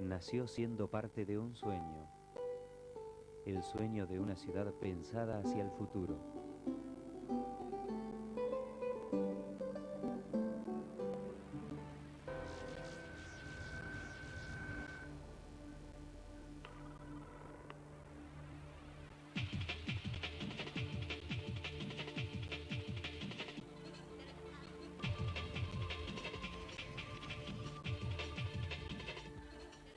nació siendo parte de un sueño, el sueño de una ciudad pensada hacia el futuro.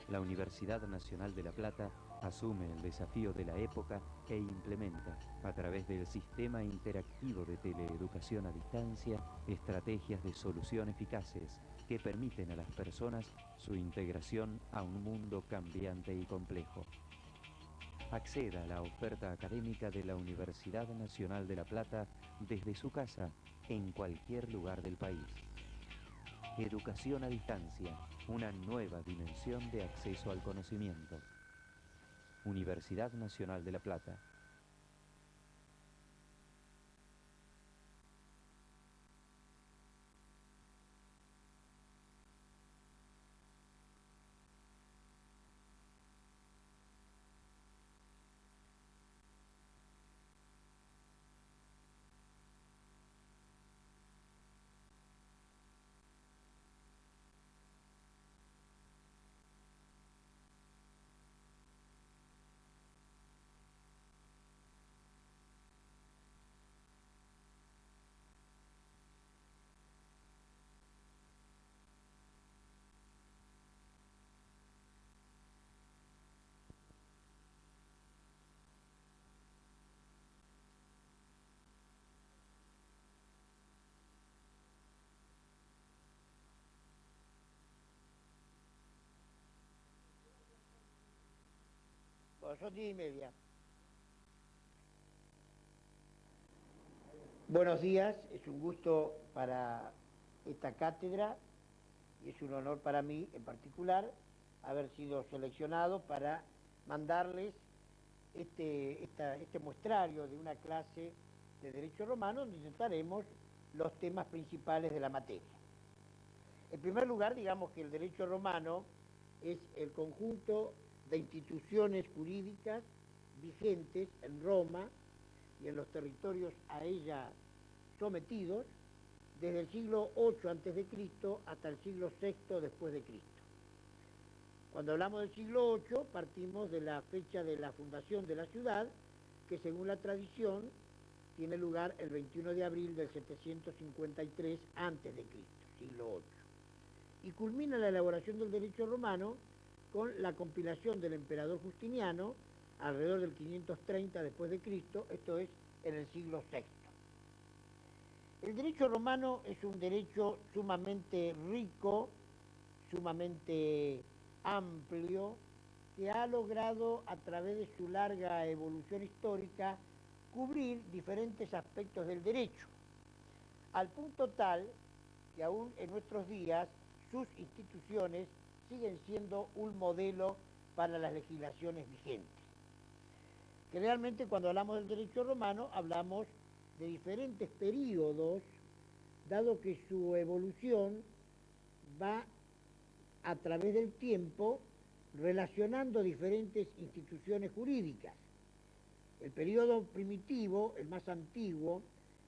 La Universidad Nacional de La Plata asume el desafío de la época e implementa, a través del sistema interactivo de teleeducación a distancia, estrategias de solución eficaces que permiten a las personas su integración a un mundo cambiante y complejo. Acceda a la oferta académica de la Universidad Nacional de La Plata desde su casa, en cualquier lugar del país. Educación a distancia, una nueva dimensión de acceso al conocimiento. Universidad Nacional de La Plata. Bueno, son 10:30. Buenos días, es un gusto para esta cátedra y es un honor para mí en particular haber sido seleccionado para mandarles este muestrario de una clase de Derecho Romano donde trataremos los temas principales de la materia. En primer lugar, digamos que el Derecho Romano es el conjunto de instituciones jurídicas vigentes en Roma y en los territorios a ella sometidos desde el siglo VIII a.C. hasta el siglo VI después de Cristo. Cuando hablamos del siglo VIII partimos de la fecha de la fundación de la ciudad, que según la tradición tiene lugar el 21 de abril del 753 a.C., siglo VIII. Y culmina la elaboración del derecho romano con la compilación del emperador Justiniano alrededor del 530 después de Cristo, esto es en el siglo VI. El derecho romano es un derecho sumamente rico, sumamente amplio, que ha logrado a través de su larga evolución histórica cubrir diferentes aspectos del derecho, al punto tal que aún en nuestros días sus instituciones siguen siendo un modelo para las legislaciones vigentes. Generalmente cuando hablamos del derecho romano hablamos de diferentes períodos, dado que su evolución va a través del tiempo relacionando diferentes instituciones jurídicas. El periodo primitivo, el más antiguo,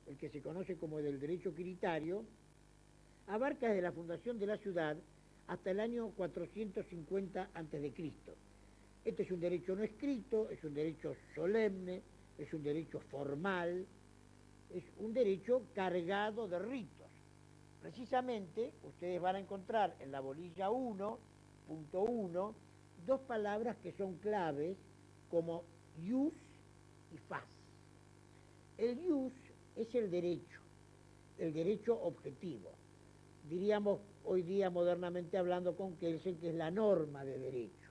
el que se conoce como del derecho quiritario, abarca desde la fundación de la ciudad hasta el año 450 a.C. Este es un derecho no escrito, es un derecho solemne, es un derecho formal, es un derecho cargado de ritos. Precisamente, ustedes van a encontrar en la bolilla 1.1 dos palabras que son claves como ius y fas. El ius es el derecho objetivo. Diríamos hoy día modernamente hablando con Kelsen que es la norma de derecho.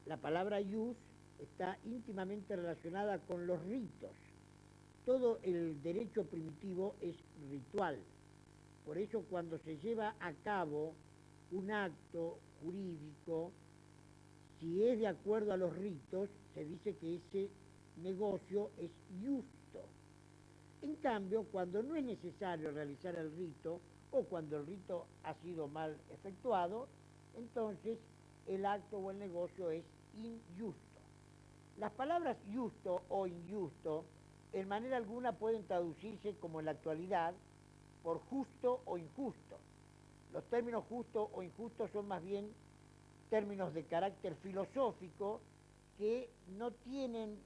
La palabra ius está íntimamente relacionada con los ritos. Todo el derecho primitivo es ritual. Por eso cuando se lleva a cabo un acto jurídico, si es de acuerdo a los ritos, se dice que ese negocio es justo. En cambio, cuando no es necesario realizar el rito, o cuando el rito ha sido mal efectuado, entonces el acto o el negocio es injusto. Las palabras justo o injusto en manera alguna pueden traducirse como en la actualidad por justo o injusto. Los términos justo o injusto son más bien términos de carácter filosófico que no tienen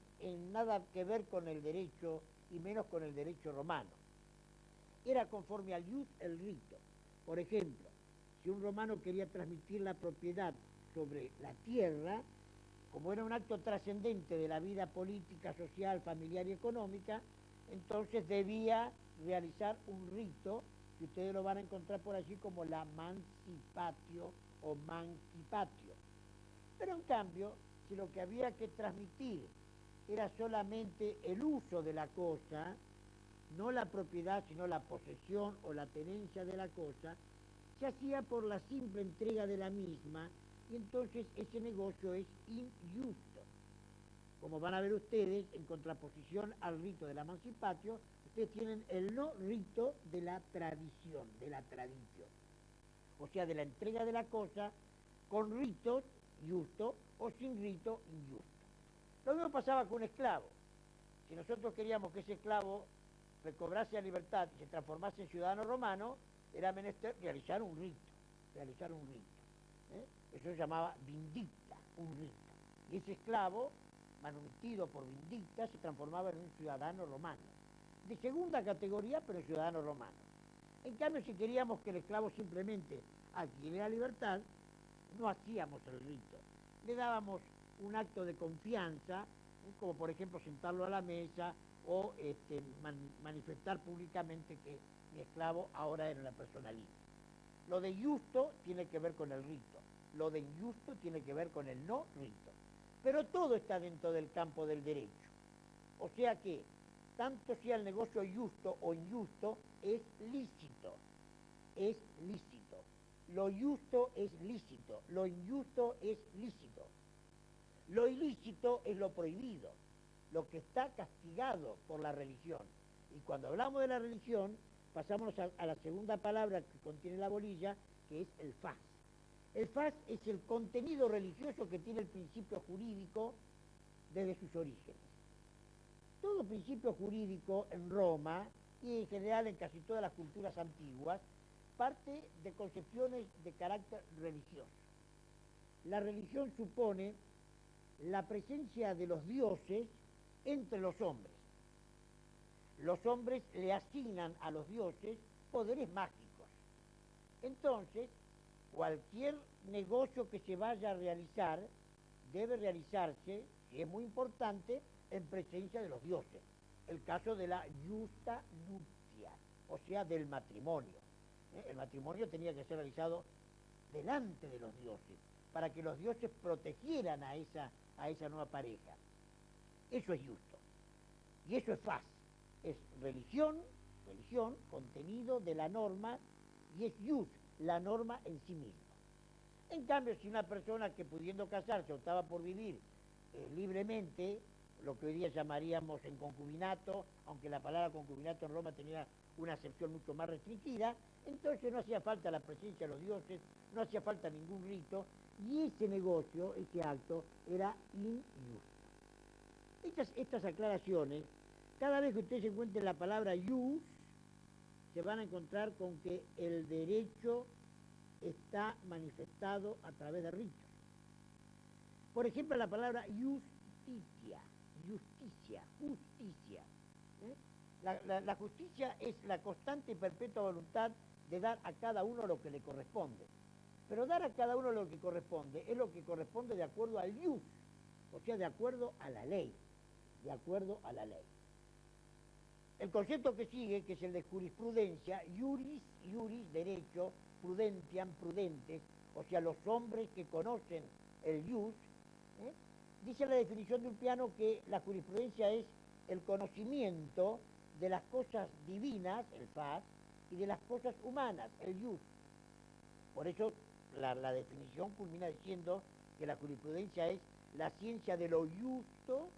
nada que ver con el derecho y menos con el derecho romano. Era conforme al ius el rito. Por ejemplo, si un romano quería transmitir la propiedad sobre la tierra, como era un acto trascendente de la vida política, social, familiar y económica, entonces debía realizar un rito, que ustedes lo van a encontrar por allí como la mancipatio o mancipatio. Pero en cambio, si lo que había que transmitir era solamente el uso de la cosa, no la propiedad, sino la posesión o la tenencia de la cosa, se hacía por la simple entrega de la misma, y entonces ese negocio es injusto. Como van a ver ustedes, en contraposición al rito de la mancipatio, ustedes tienen el no rito de la tradición, o sea, de la entrega de la cosa con ritos justo o sin rito injusto. Lo mismo pasaba con un esclavo. Si nosotros queríamos que ese esclavo recobrase la libertad y se transformase en ciudadano romano, era menester realizar un rito. Eso se llamaba vindicta, un rito. Y ese esclavo, manumitido por vindicta, se transformaba en un ciudadano romano. De segunda categoría, pero ciudadano romano. En cambio, si queríamos que el esclavo simplemente adquiriera libertad, no hacíamos el rito. Le dábamos un acto de confianza, como por ejemplo sentarlo a la mesa o manifestar públicamente que mi esclavo ahora era una persona libre. Lo de justo tiene que ver con el rito, lo de injusto tiene que ver con el no rito. Pero todo está dentro del campo del derecho. O sea que, tanto sea el negocio justo o injusto, es lícito. Lo justo es lícito, lo injusto es lícito. Lo ilícito es lo prohibido, lo que está castigado por la religión. Y cuando hablamos de la religión, pasamos a la segunda palabra que contiene la bolilla, que es el fas. El fas es el contenido religioso que tiene el principio jurídico desde sus orígenes. Todo principio jurídico en Roma y en general en casi todas las culturas antiguas parte de concepciones de carácter religioso. La religión supone la presencia de los dioses entre los hombres. Los hombres le asignan a los dioses poderes mágicos. Entonces, cualquier negocio que se vaya a realizar debe realizarse, y es muy importante, en presencia de los dioses. El caso de la justa nuptia, o sea, del matrimonio. El matrimonio tenía que ser realizado delante de los dioses, para que los dioses protegieran a esa nueva pareja. Eso es justo. Y eso es faz. Es religión, contenido de la norma, y es jus, la norma en sí misma. En cambio, si una persona que pudiendo casarse optaba por vivir libremente, lo que hoy día llamaríamos en concubinato, aunque la palabra concubinato en Roma tenía una acepción mucho más restringida, entonces no hacía falta la presencia de los dioses, no hacía falta ningún rito, y ese negocio, ese acto, era injusto. Estas aclaraciones, cada vez que ustedes encuentren la palabra jus, se van a encontrar con que el derecho está manifestado a través de ritos. Por ejemplo, la palabra justicia. La justicia es la constante y perpetua voluntad de dar a cada uno lo que le corresponde. Pero dar a cada uno lo que corresponde es lo que corresponde de acuerdo al jus, o sea, de acuerdo a la ley. El concepto que sigue, que es el de jurisprudencia, juris, derecho, prudentiam, prudentes, o sea, los hombres que conocen el jus, dice la definición de un piano que la jurisprudencia es el conocimiento de las cosas divinas, el fas, y de las cosas humanas, el jus. Por eso la definición culmina diciendo que la jurisprudencia es la ciencia de lo justo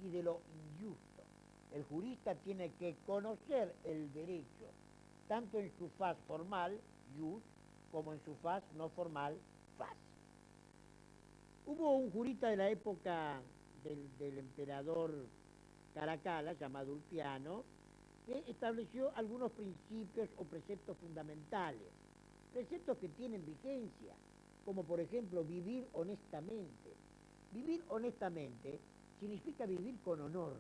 y de lo injusto. El jurista tiene que conocer el derecho, tanto en su faz formal, jus, como en su faz no formal, faz. Hubo un jurista de la época del emperador Caracalla, llamado Ulpiano, que estableció algunos principios o preceptos fundamentales, preceptos que tienen vigencia, como por ejemplo vivir honestamente. Vivir honestamente significa vivir con honor.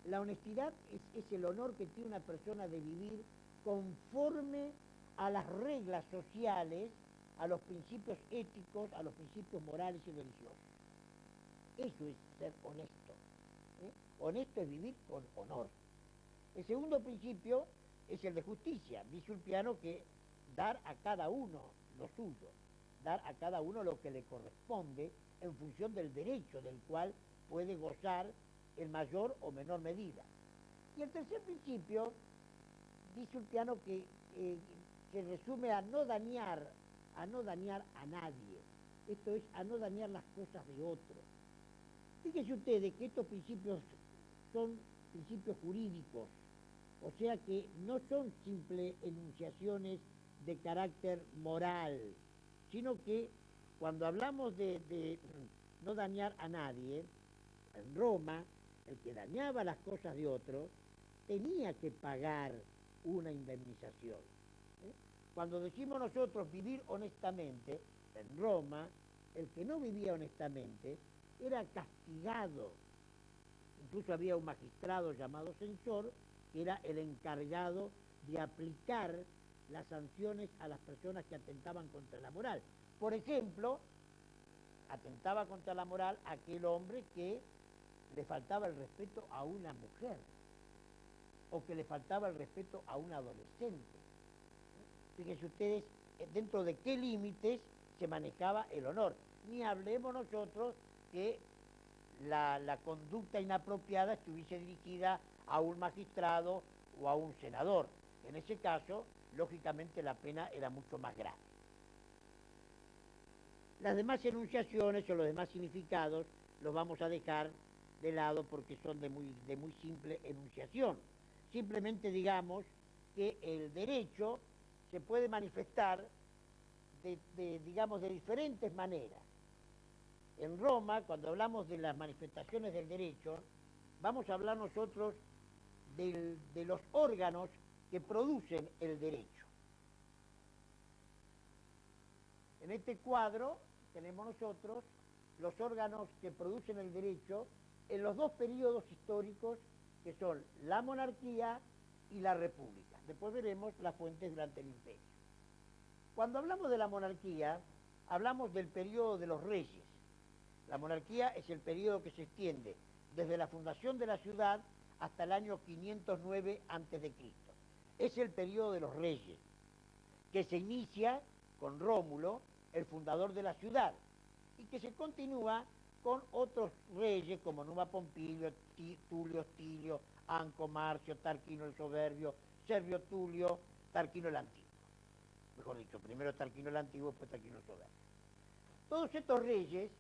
La honestidad es el honor que tiene una persona de vivir conforme a las reglas sociales, a los principios éticos, a los principios morales y religiosos. Eso es ser honesto. Honesto es vivir con honor. El segundo principio es el de justicia. Dice Ulpiano que dar a cada uno lo suyo, dar a cada uno lo que le corresponde en función del derecho del cual puede gozar en mayor o menor medida. Y el tercer principio, dice Ulpiano, que se resume a no dañar a nadie. Esto es, a no dañar las cosas de otro. Fíjense ustedes que estos principios son principios jurídicos, o sea que no son simples enunciaciones de carácter moral, sino que cuando hablamos de no dañar a nadie, en Roma, el que dañaba las cosas de otro tenía que pagar una indemnización. Cuando decimos nosotros vivir honestamente, en Roma, el que no vivía honestamente era castigado. Incluso había un magistrado llamado censor, que era el encargado de aplicar las sanciones a las personas que atentaban contra la moral. Por ejemplo, atentaba contra la moral aquel hombre que le faltaba el respeto a una mujer, o que le faltaba el respeto a un adolescente. Fíjense ustedes dentro de qué límites se manejaba el honor. Ni hablemos nosotros que la conducta inapropiada estuviese dirigida a un magistrado o a un senador. En ese caso, lógicamente, la pena era mucho más grave. Las demás enunciaciones o los demás significados los vamos a dejar de lado porque son de muy simple enunciación. Simplemente digamos que el derecho se puede manifestar digamos, de diferentes maneras. En Roma, cuando hablamos de las manifestaciones del derecho, vamos a hablar nosotros de los órganos que producen el derecho. En este cuadro tenemos nosotros los órganos que producen el derecho en los dos periodos históricos que son la monarquía y la república. Después veremos las fuentes durante el imperio. Cuando hablamos de la monarquía, hablamos del periodo de los reyes. La monarquía es el periodo que se extiende desde la fundación de la ciudad hasta el año 509 a.C. Es el periodo de los reyes, que se inicia con Rómulo, el fundador de la ciudad, y que se continúa con otros reyes como Numa Pompilio, Tulio Hostilio, Anco Marcio, Tarquino el Soberbio, Servio Tulio, Tarquino el Antiguo. Mejor dicho, primero Tarquino el Antiguo, después Tarquino el Soberbio. Todos estos reyes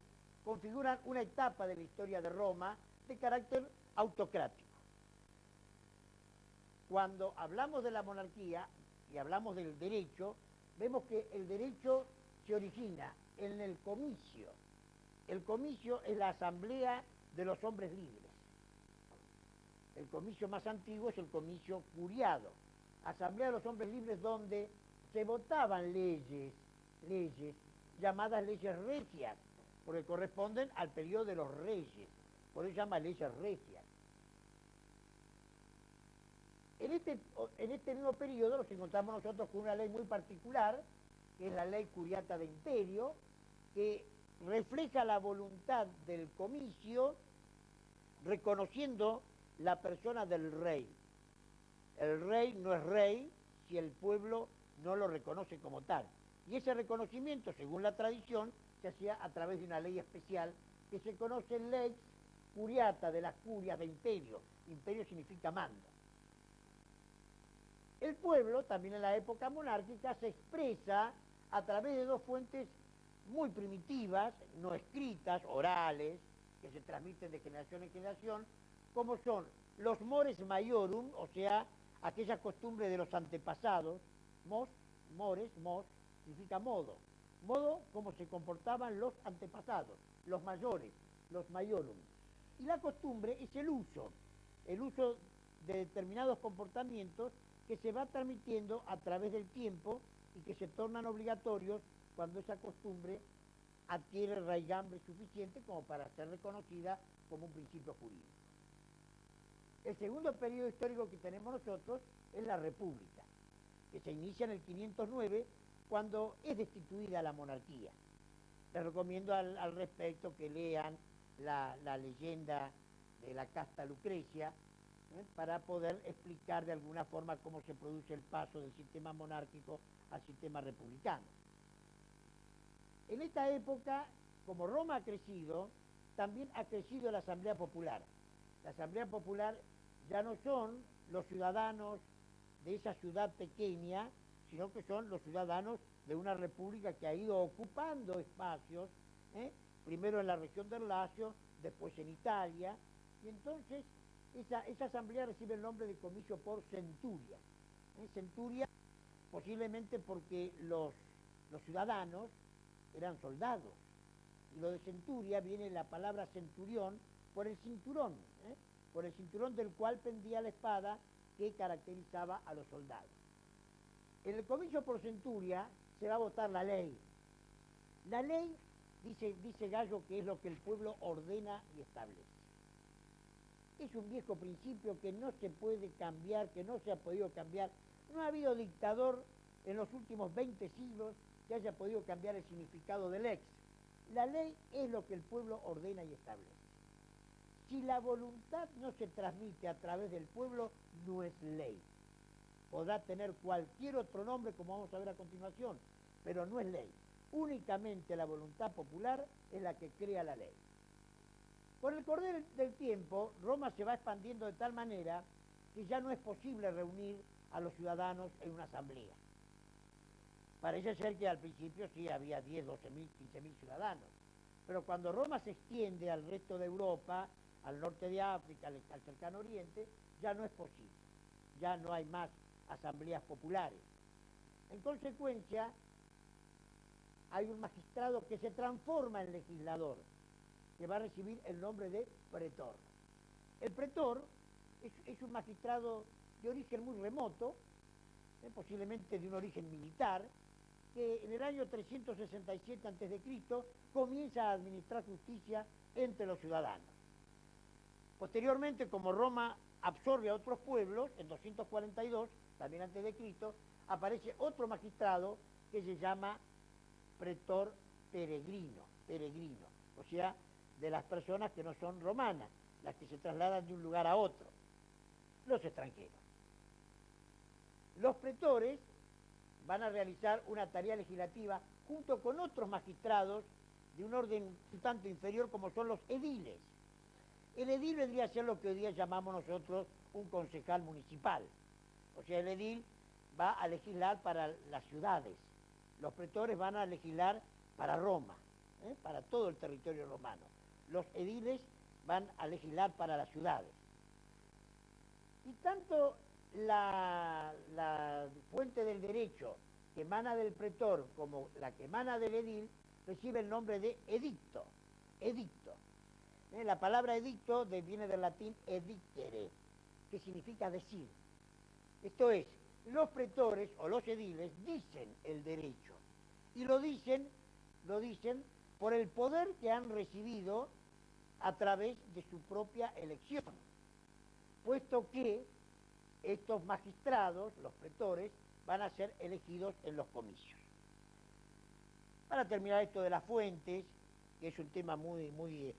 configuran una etapa de la historia de Roma de carácter autocrático. Cuando hablamos de la monarquía y hablamos del derecho, vemos que el derecho se origina en el comicio. El comicio es la asamblea de los hombres libres. El comicio más antiguo es el comicio curiado. Asamblea de los hombres libres donde se votaban leyes llamadas leyes regias, porque corresponden al periodo de los reyes. Por eso se llama leyes regias. En este mismo periodo nos encontramos nosotros con una ley muy particular, que es la ley Curiata de Imperio, que refleja la voluntad del comicio reconociendo la persona del rey. El rey no es rey si el pueblo no lo reconoce como tal. Y ese reconocimiento, según la tradición, se hacía a través de una ley especial que se conoce lex curiata, de las curias de imperio. Imperio significa mando. El pueblo, también en la época monárquica, se expresa a través de dos fuentes muy primitivas, no escritas, orales, que se transmiten de generación en generación, como son los mores maiorum, o sea, aquellas costumbres de los antepasados, mores, mos, significa modo. modo como se comportaban los antepasados, los mayores, los maiorum. Y la costumbre es el uso de determinados comportamientos que se va transmitiendo a través del tiempo y que se tornan obligatorios cuando esa costumbre adquiere raigambre suficiente como para ser reconocida como un principio jurídico. El segundo periodo histórico que tenemos nosotros es la República, que se inicia en el 509 cuando es destituida la monarquía. Les recomiendo al respecto que lean la leyenda de la casta Lucrecia, para poder explicar de alguna forma cómo se produce el paso del sistema monárquico al sistema republicano. En esta época, como Roma ha crecido, también ha crecido la Asamblea Popular. La Asamblea Popular ya no son los ciudadanos de esa ciudad pequeña, sino que son los ciudadanos de una república que ha ido ocupando espacios, primero en la región del Lacio, después en Italia, y entonces esa asamblea recibe el nombre de comicio por centuria. Centuria posiblemente porque los ciudadanos eran soldados, y lo de centuria viene la palabra centurión por el cinturón del cual pendía la espada que caracterizaba a los soldados. En el comicio por centuria se va a votar la ley. La ley, dice Gallo, que es lo que el pueblo ordena y establece. Es un viejo principio que no se puede cambiar, que no se ha podido cambiar. No ha habido dictador en los últimos 20 siglos que haya podido cambiar el significado del lex. La ley es lo que el pueblo ordena y establece. Si la voluntad no se transmite a través del pueblo, no es ley. Podrá tener cualquier otro nombre, como vamos a ver a continuación, pero no es ley. Únicamente la voluntad popular es la que crea la ley. Con el correr del tiempo, Roma se va expandiendo de tal manera que ya no es posible reunir a los ciudadanos en una asamblea. Parece ser que al principio sí había 10, 12.000, 15.000 ciudadanos, pero cuando Roma se extiende al resto de Europa, al norte de África, al cercano oriente, ya no es posible. Ya no hay más asambleas populares. En consecuencia, hay un magistrado que se transforma en legislador, que va a recibir el nombre de pretor. El pretor es un magistrado de origen muy remoto, posiblemente de un origen militar, que en el año 367 a.C. comienza a administrar justicia entre los ciudadanos. Posteriormente, como Roma absorbe a otros pueblos, en 242, también antes de Cristo, aparece otro magistrado que se llama pretor peregrino, o sea, de las personas que no son romanas, las que se trasladan de un lugar a otro, los extranjeros. Los pretores van a realizar una tarea legislativa junto con otros magistrados de un orden un tanto inferior como son los ediles. El edil vendría a ser lo que hoy día llamamos nosotros un concejal municipal. O sea, el edil va a legislar para las ciudades. Los pretores van a legislar para Roma, para todo el territorio romano. Los ediles van a legislar para las ciudades. Y tanto la fuente del derecho que emana del pretor como la que emana del edil recibe el nombre de edicto. La palabra edicto viene del latín edictere, que significa decir. Esto es, los pretores o los ediles dicen el derecho y lo dicen por el poder que han recibido a través de su propia elección, puesto que estos magistrados, los pretores, van a ser elegidos en los comicios. Para terminar esto de las fuentes, que es un tema muy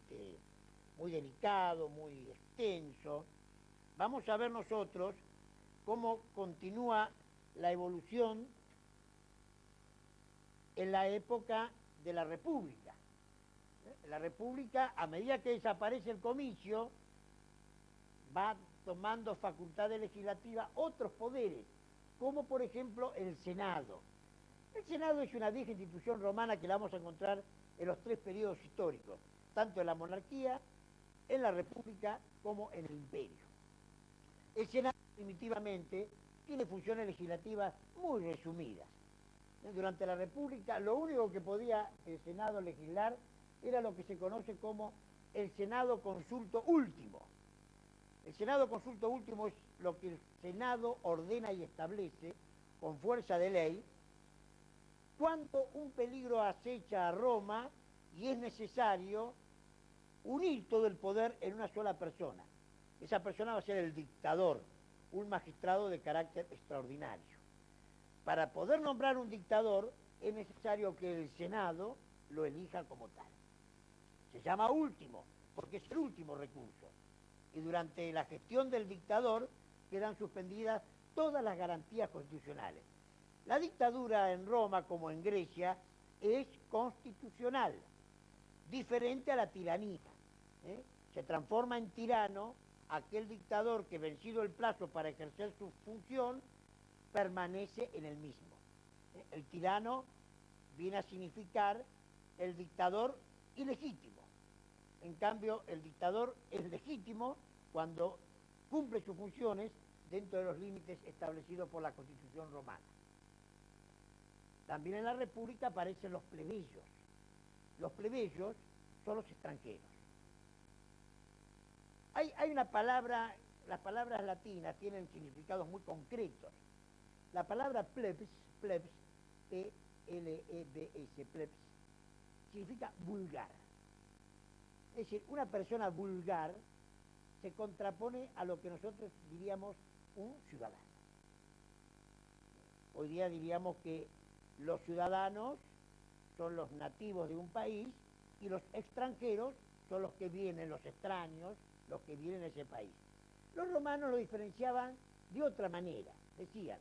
delicado, muy extenso, vamos a ver nosotros cómo continúa la evolución en la época de la República. La República, a medida que desaparece el comicio, va tomando facultades legislativas otros poderes, como por ejemplo el Senado. El Senado es una vieja institución romana que la vamos a encontrar en los tres periodos históricos, tanto en la monarquía, en la República, como en el Imperio. El Senado, primitivamente, tiene funciones legislativas muy resumidas. Durante la República, lo único que podía el Senado legislar era lo que se conoce como el Senado Consulto Último. El Senado Consulto Último es lo que el Senado ordena y establece con fuerza de ley cuando un peligro acecha a Roma y es necesario unir todo el poder en una sola persona. Esa persona va a ser el dictador, un magistrado de carácter extraordinario. Para poder nombrar un dictador es necesario que el Senado lo elija como tal. Se llama último, porque es el último recurso. Y durante la gestión del dictador quedan suspendidas todas las garantías constitucionales. La dictadura en Roma, como en Grecia, es constitucional, diferente a la tiranía. Se transforma en tirano aquel dictador que, vencido el plazo para ejercer su función, permanece en el mismo. El tirano viene a significar el dictador ilegítimo. En cambio, el dictador es legítimo cuando cumple sus funciones dentro de los límites establecidos por la Constitución romana. También en la República aparecen los plebeyos. Los plebeyos son los extranjeros. Hay una palabra, las palabras latinas tienen significados muy concretos. La palabra plebs, P-L-E-B-S, plebs, significa vulgar. Es decir, una persona vulgar se contrapone a lo que nosotros diríamos un ciudadano. Hoy día diríamos que los ciudadanos son los nativos de un país y los extranjeros son los que vienen, los extraños, los que vienen a ese país. Los romanos lo diferenciaban de otra manera. Decían,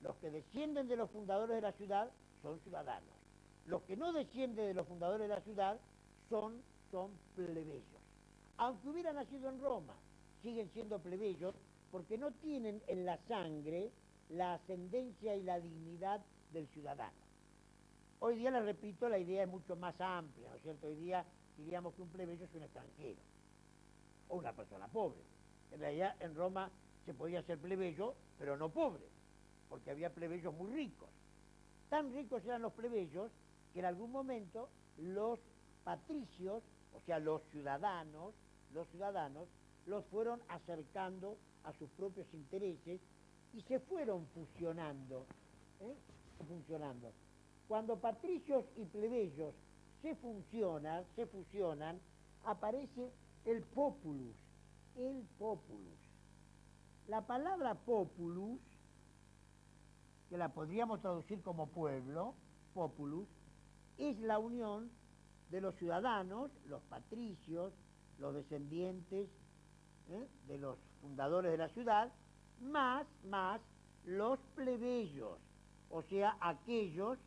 los que descienden de los fundadores de la ciudad son ciudadanos. Los que no descienden de los fundadores de la ciudad son plebeyos. Aunque hubieran nacido en Roma, siguen siendo plebeyos porque no tienen en la sangre la ascendencia y la dignidad del ciudadano. Hoy día, les repito, la idea es mucho más amplia, ¿no es cierto? Hoy día diríamos que un plebeyo es un extranjero o una persona pobre. En realidad, en Roma se podía ser plebeyo, pero no pobre, porque había plebeyos muy ricos. Tan ricos eran los plebeyos que en algún momento los patricios, o sea, los ciudadanos, los fueron acercando a sus propios intereses y se fueron fusionando. Cuando patricios y plebeyos se fusionan, aparece el populus. La palabra populus, que la podríamos traducir como pueblo, populus, es la unión de los ciudadanos, los patricios, los descendientes de los fundadores de la ciudad, más los plebeyos, o sea, aquellos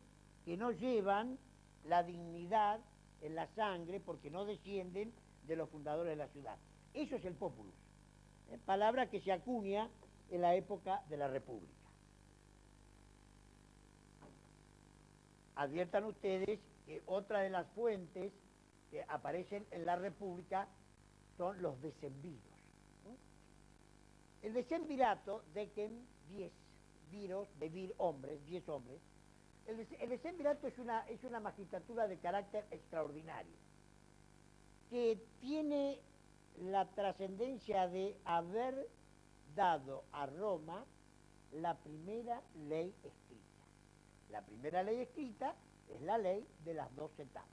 que no llevan la dignidad en la sangre porque no descienden de los fundadores de la ciudad. Eso es el populus, palabra que se acuña en la época de la República. Adviertan ustedes que otra de las fuentes que aparecen en la República son los decemviros. El decemvirato, decem, 10, viros, de vir, hombres, 10 hombres. El decemvirato es una magistratura de carácter extraordinario, que tiene la trascendencia de haber dado a Roma la primera ley escrita. La primera ley escrita es la ley de las 12 tablas.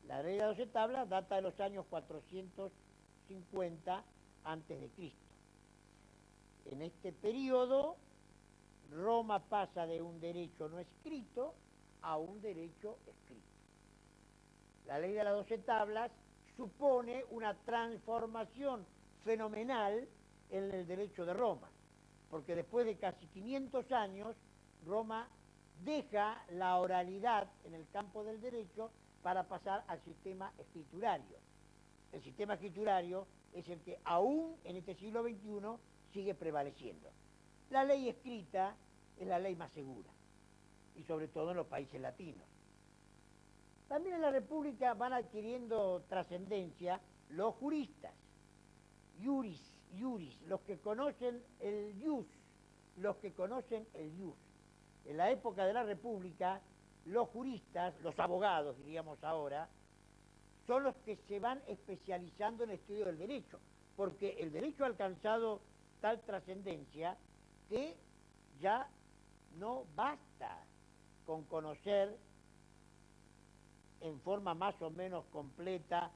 La ley de las 12 tablas data de los años 450 a.C. En este periodo, Roma pasa de un derecho no escrito a un derecho escrito. La ley de las 12 tablas supone una transformación fenomenal en el derecho de Roma, porque después de casi 500 años, Roma deja la oralidad en el campo del derecho para pasar al sistema escriturario. El sistema escriturario es el que aún en este siglo XXI sigue prevaleciendo. La ley escrita es la ley más segura, y sobre todo en los países latinos. También en la República van adquiriendo trascendencia los juristas, iuris, los que conocen el ius, En la época de la República, los juristas, los abogados, diríamos ahora, son los que se van especializando en el estudio del derecho, porque el derecho ha alcanzado tal trascendencia que ya no basta con conocer en forma más o menos completa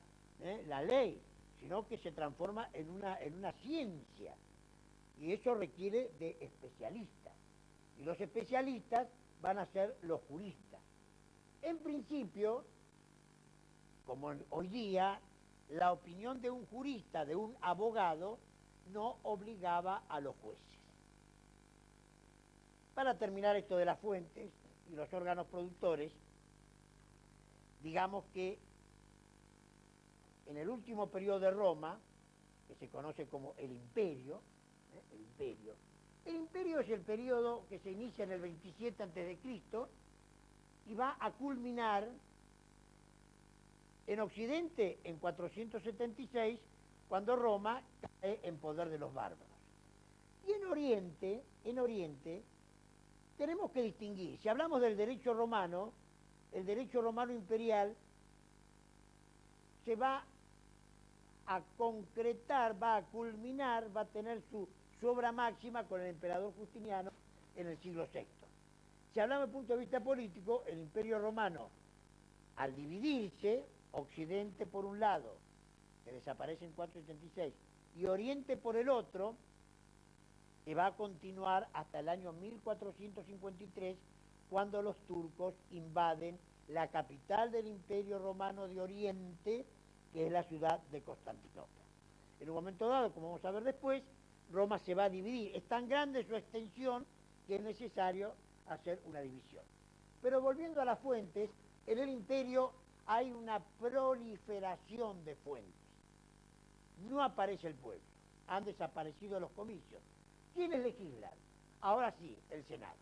la ley, sino que se transforma en una ciencia, y eso requiere de especialistas, y los especialistas van a ser los juristas. En principio, como hoy día, la opinión de un jurista, de un abogado, no obligaba a los jueces. Para terminar esto de las fuentes y los órganos productores, digamos que en el último periodo de Roma, que se conoce como el Imperio, el Imperio es el periodo que se inicia en el 27 a.C. y va a culminar en Occidente en 476, cuando Roma cae en poder de los bárbaros. Y en Oriente, tenemos que distinguir, si hablamos del derecho romano, el derecho romano imperial se va a concretar, va a culminar, va a tener su obra máxima con el emperador Justiniano en el siglo VI. Si hablamos desde el punto de vista político, el Imperio Romano, al dividirse, Occidente por un lado, que desaparece en 486, y Oriente por el otro, que va a continuar hasta el año 1453, cuando los turcos invaden la capital del Imperio Romano de Oriente, que es la ciudad de Constantinopla. En un momento dado, como vamos a ver después, Roma se va a dividir. Es tan grande su extensión que es necesario hacer una división. Pero volviendo a las fuentes, en el imperio hay una proliferación de fuentes. No aparece el pueblo, han desaparecido los comicios. ¿Quiénes legislan? Ahora sí, el Senado.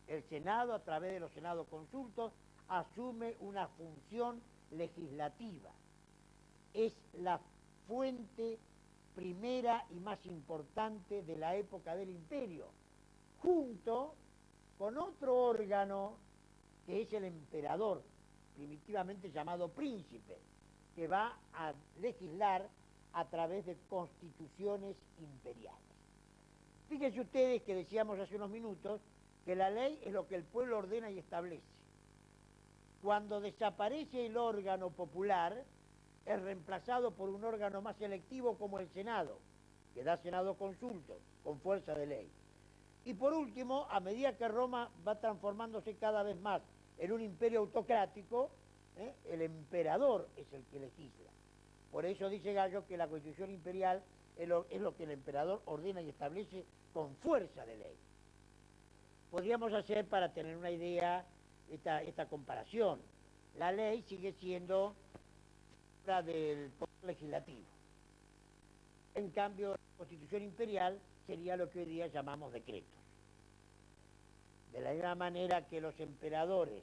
El Senado, a través de los senados consultos, asume una función legislativa. Es la fuente primera y más importante de la época del imperio, junto con otro órgano que es el emperador, primitivamente llamado príncipe, que va a legislar a través de constituciones imperiales. Fíjense ustedes que decíamos hace unos minutos que la ley es lo que el pueblo ordena y establece. Cuando desaparece el órgano popular, es reemplazado por un órgano más selectivo como el Senado, que da Senado consulto, con fuerza de ley. Y por último, a medida que Roma va transformándose cada vez más en un imperio autocrático, el emperador es el que legisla. Por eso dice Gallo que la constitución imperial es lo que el emperador ordena y establece con fuerza de ley. Podríamos hacer, para tener una idea, esta comparación. La ley sigue siendo la del poder legislativo. En cambio, la constitución imperial sería lo que hoy día llamamos decretos. De la misma manera que los emperadores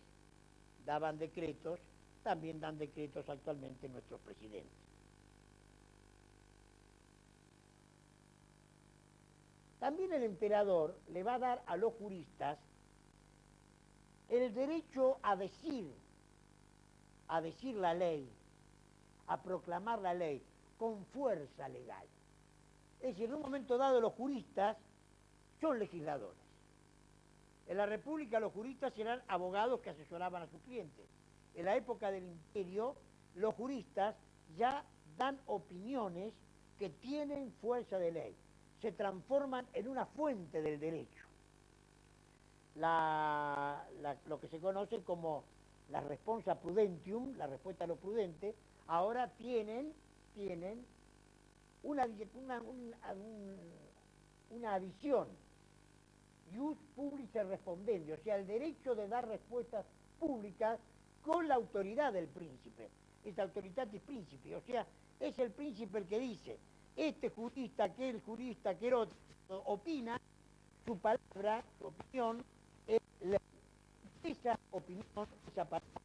daban decretos, también dan decretos actualmente nuestros presidentes. También el emperador le va a dar a los juristas el derecho a decir la ley, a proclamar la ley con fuerza legal. Es decir, en un momento dado los juristas son legisladores. En la República los juristas eran abogados que asesoraban a sus clientes. En la época del imperio, los juristas ya dan opiniones que tienen fuerza de ley. Se transforman en una fuente del derecho. Lo que se conoce como la responsa prudentium, la respuesta a lo prudente, ahora tienen una adición, ius publice respondendi, o sea, el derecho de dar respuestas públicas con la autoridad del príncipe, esta autoritatis principi, o sea, es el príncipe el que dice, este jurista, aquel otro, opina, su palabra, su opinión, es ley. Esa opinión, esa palabra,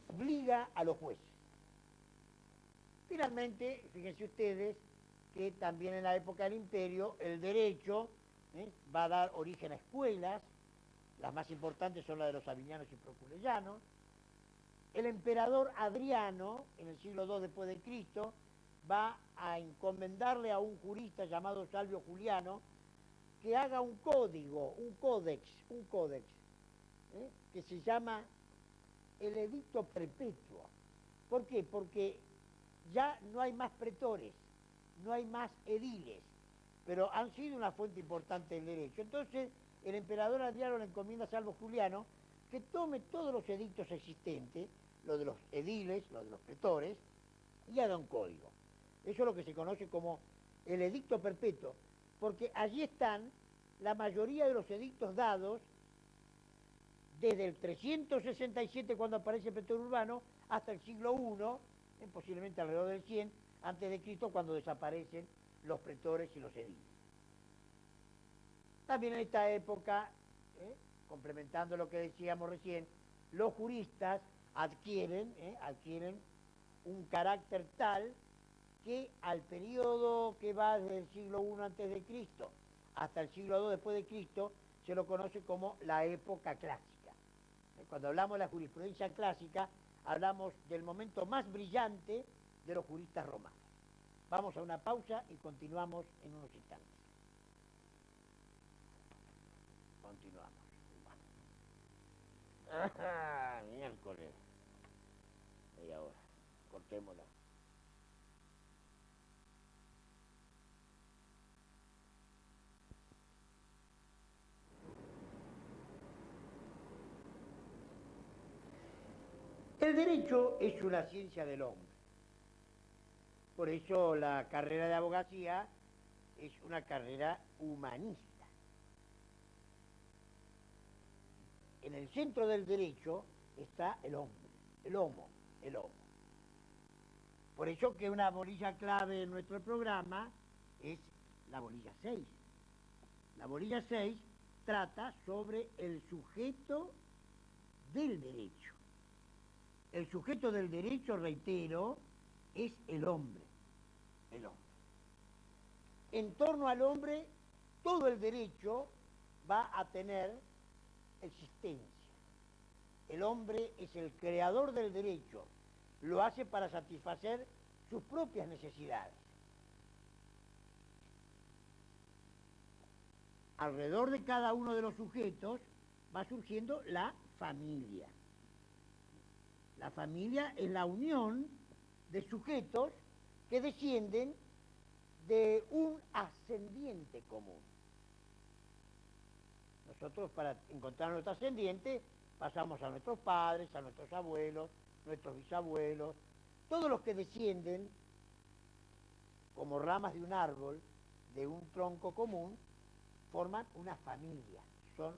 obliga a los jueces. Finalmente, fíjense ustedes que también en la época del imperio el derecho va a dar origen a escuelas, Las más importantes son las de los sabinianos y proculeyanos. El emperador Adriano, en el siglo II después de Cristo, va a encomendarle a un jurista llamado Salvio Juliano que haga un código, un códex, que se llama el Edicto Perpetuo. ¿Por qué? Porque ya no hay más pretores, no hay más ediles, pero han sido una fuente importante del derecho. Entonces, el emperador Adriano le encomienda a Salvo Juliano que tome todos los edictos existentes, lo de los ediles, lo de los pretores, y haga un código. Eso es lo que se conoce como el Edicto Perpetuo, porque allí están la mayoría de los edictos dados desde el 367, cuando aparece el pretor urbano, hasta el siglo I, posiblemente alrededor del 100, antes de Cristo, cuando desaparecen los pretores y los ediles. También en esta época, complementando lo que decíamos recién, los juristas adquieren un carácter tal que al periodo que va desde el siglo I antes de Cristo hasta el siglo II después de Cristo se lo conoce como la época clásica. Cuando hablamos de la jurisprudencia clásica, hablamos del momento más brillante de los juristas romanos. Vamos a una pausa y continuamos en unos instantes. Continuamos. Miércoles. Y ahora, cortémosla. El derecho es una ciencia del hombre. Por eso la carrera de abogacía es una carrera humanista. En el centro del derecho está el hombre, el homo. Por eso que una bolilla clave en nuestro programa es la bolilla 6. La bolilla 6 trata sobre el sujeto del derecho. El sujeto del derecho, reitero, es el hombre. En torno al hombre, todo el derecho va a tener existencia. El hombre es el creador del derecho, lo hace para satisfacer sus propias necesidades. Alrededor de cada uno de los sujetos va surgiendo la familia. La familia es la unión de sujetos que descienden de un ascendiente común. Nosotros, para encontrar nuestro ascendiente, pasamos a nuestros padres, a nuestros abuelos, nuestros bisabuelos, todos los que descienden como ramas de un árbol, de un tronco común, forman una familia. Son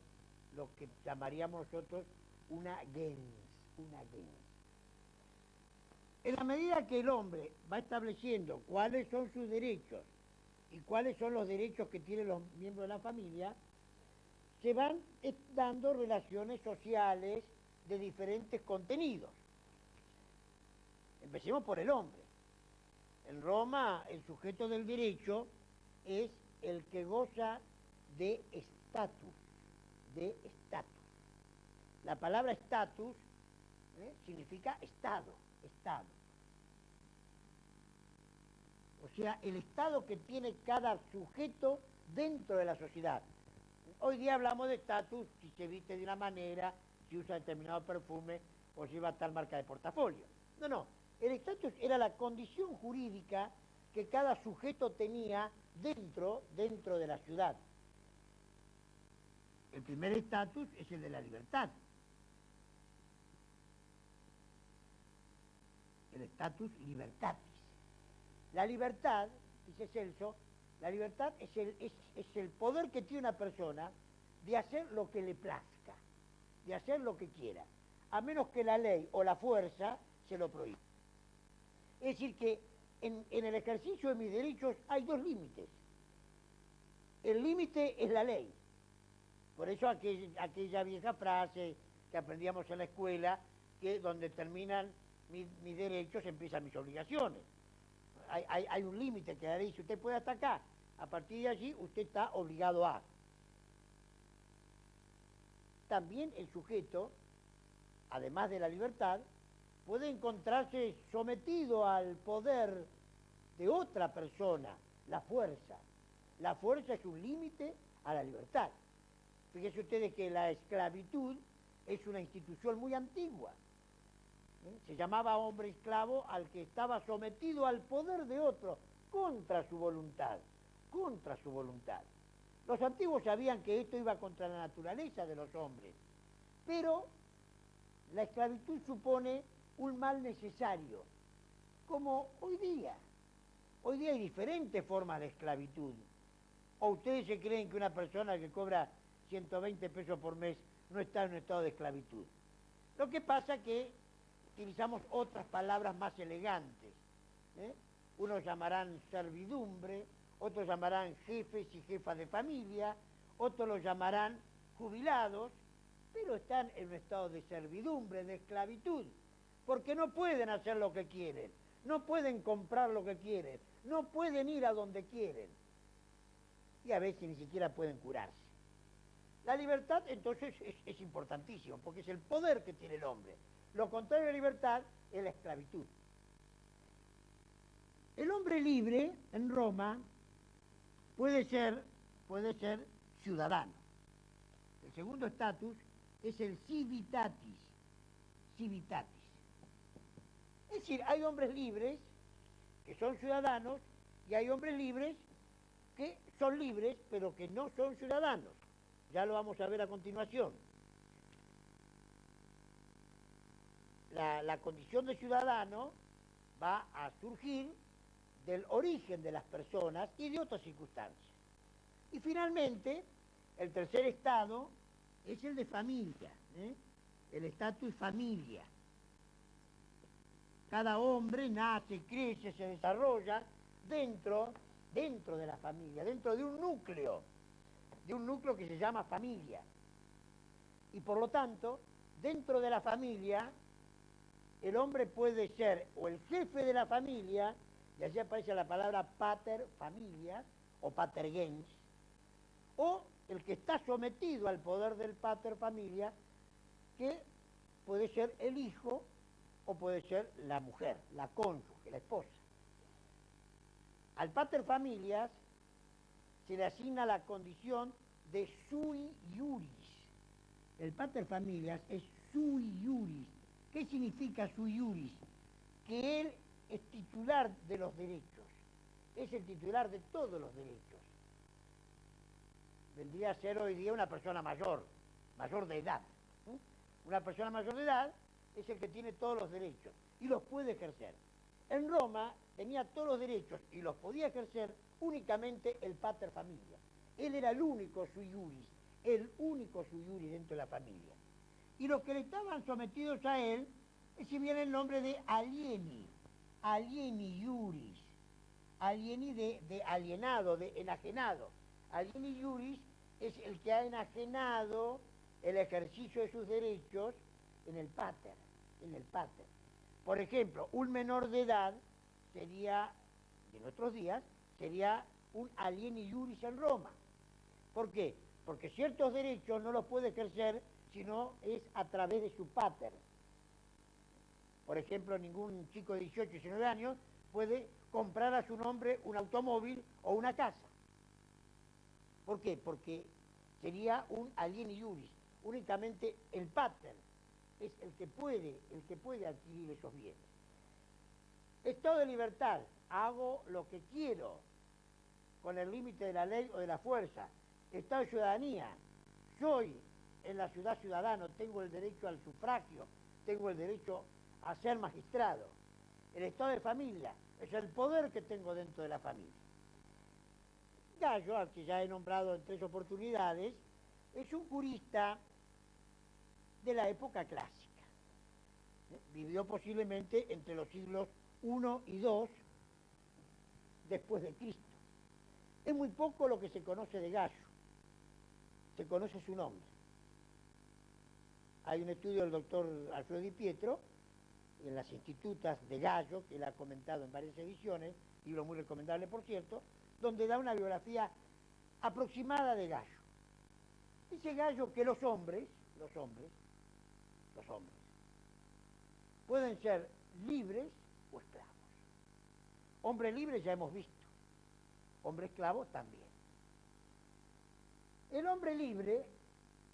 lo que llamaríamos nosotros una gens. En la medida que el hombre va estableciendo cuáles son sus derechos y cuáles son los derechos que tienen los miembros de la familia, se van dando relaciones sociales de diferentes contenidos. Empecemos por el hombre. En Roma, el sujeto del derecho es el que goza de estatus, La palabra estatus significa estado. O sea, el estado que tiene cada sujeto dentro de la sociedad. Hoy día hablamos de estatus, si se viste de una manera, si usa determinado perfume o si lleva tal marca de portafolio. No. El estatus era la condición jurídica que cada sujeto tenía dentro de la ciudad. El primer estatus es el de la libertad. El estatus libertatis. La libertad, dice Celso, la libertad es el poder que tiene una persona de hacer lo que le plazca, de hacer lo que quiera, a menos que la ley o la fuerza se lo prohíba. Es decir que en el ejercicio de mis derechos hay dos límites. El límite es la ley. Por eso aquella vieja frase que aprendíamos en la escuela, que donde terminan mis derechos empiezan mis obligaciones. Hay un límite que la ley dice, usted puede hasta acá. A partir de allí usted está obligado a. también el sujeto, además de la libertad, puede encontrarse sometido al poder de otra persona, la fuerza. La fuerza es un límite a la libertad. Fíjense ustedes que la esclavitud es una institución muy antigua. Se llamaba hombre esclavo al que estaba sometido al poder de otro contra su voluntad, contra su voluntad. Los antiguos sabían que esto iba contra la naturaleza de los hombres, pero la esclavitud supone un mal necesario, como hoy día. Hoy día hay diferentes formas de esclavitud. ¿O ustedes se creen que una persona que cobra 120 pesos por mes no está en un estado de esclavitud? Lo que pasa es que utilizamos otras palabras más elegantes. Unos llamarán servidumbre, otros llamarán jefes y jefas de familia, otros los llamarán jubilados, pero están en un estado de servidumbre, de esclavitud, porque no pueden hacer lo que quieren, no pueden comprar lo que quieren, no pueden ir a donde quieren, y a veces ni siquiera pueden curarse. La libertad entonces es importantísimo, porque es el poder que tiene el hombre. Lo contrario de la libertad es la esclavitud. El hombre libre en Roma puede ser ciudadano. El segundo estatus es el civitatis. Civitatis. Es decir, hay hombres libres que son ciudadanos y hay hombres libres que son libres pero que no son ciudadanos. Ya lo vamos a ver a continuación. La condición de ciudadano va a surgir del origen de las personas y de otras circunstancias. Y finalmente, el tercer estado es el de familia, el estatus familia. Cada hombre nace, crece, se desarrolla dentro de la familia, dentro de un núcleo que se llama familia. Y por lo tanto, dentro de la familia, el hombre puede ser o el jefe de la familia, y allí aparece la palabra pater familia o pater gens, o el que está sometido al poder del pater familia, que puede ser el hijo o puede ser la mujer, la cónyuge, la esposa. Al pater familias se le asigna la condición de sui iuris. El pater familias es sui iuris. ¿Qué significa sui iuris? Que él es titular de los derechos, es el titular de todos los derechos. Vendría a ser hoy día una persona mayor de edad. Una persona mayor de edad es el que tiene todos los derechos y los puede ejercer. En Roma tenía todos los derechos y los podía ejercer únicamente el pater familia. Él era el único sui iuris dentro de la familia. Y los que le estaban sometidos a él recibían el nombre de alieni iuris, alieni de alienado, de enajenado. Alieni iuris es el que ha enajenado el ejercicio de sus derechos en el pater. Por ejemplo, un menor de edad sería, de nuestros días, sería un alieni iuris en Roma. ¿Por qué? Porque ciertos derechos no los puede ejercer sino es a través de su pater. Por ejemplo, ningún chico de 18 y 19 años puede comprar a su nombre un automóvil o una casa. ¿Por qué? Porque sería un alieni iuris. Únicamente el pater es el que puede adquirir esos bienes. Estado de libertad, hago lo que quiero, con el límite de la ley o de la fuerza. Estado de ciudadanía, soy en la ciudad ciudadano, tengo el derecho al sufragio, tengo el derecho a ser magistrado. El estado de familia es el poder que tengo dentro de la familia. Gallo, al que ya he nombrado en 3 oportunidades, es un jurista de la época clásica. Vivió posiblemente entre los siglos I y II después de Cristo. Es muy poco lo que se conoce de Gallo. Se conoce su nombre. Hay un estudio del doctor Alfredo Di Pietro en las Institutas de Gallo, que él ha comentado en varias ediciones, libro muy recomendable por cierto, donde da una biografía aproximada de Gallo. Dice Gallo que los hombres los hombres, los hombres, pueden ser libres o esclavos. Hombre libre ya hemos visto, hombre esclavo también. El hombre libre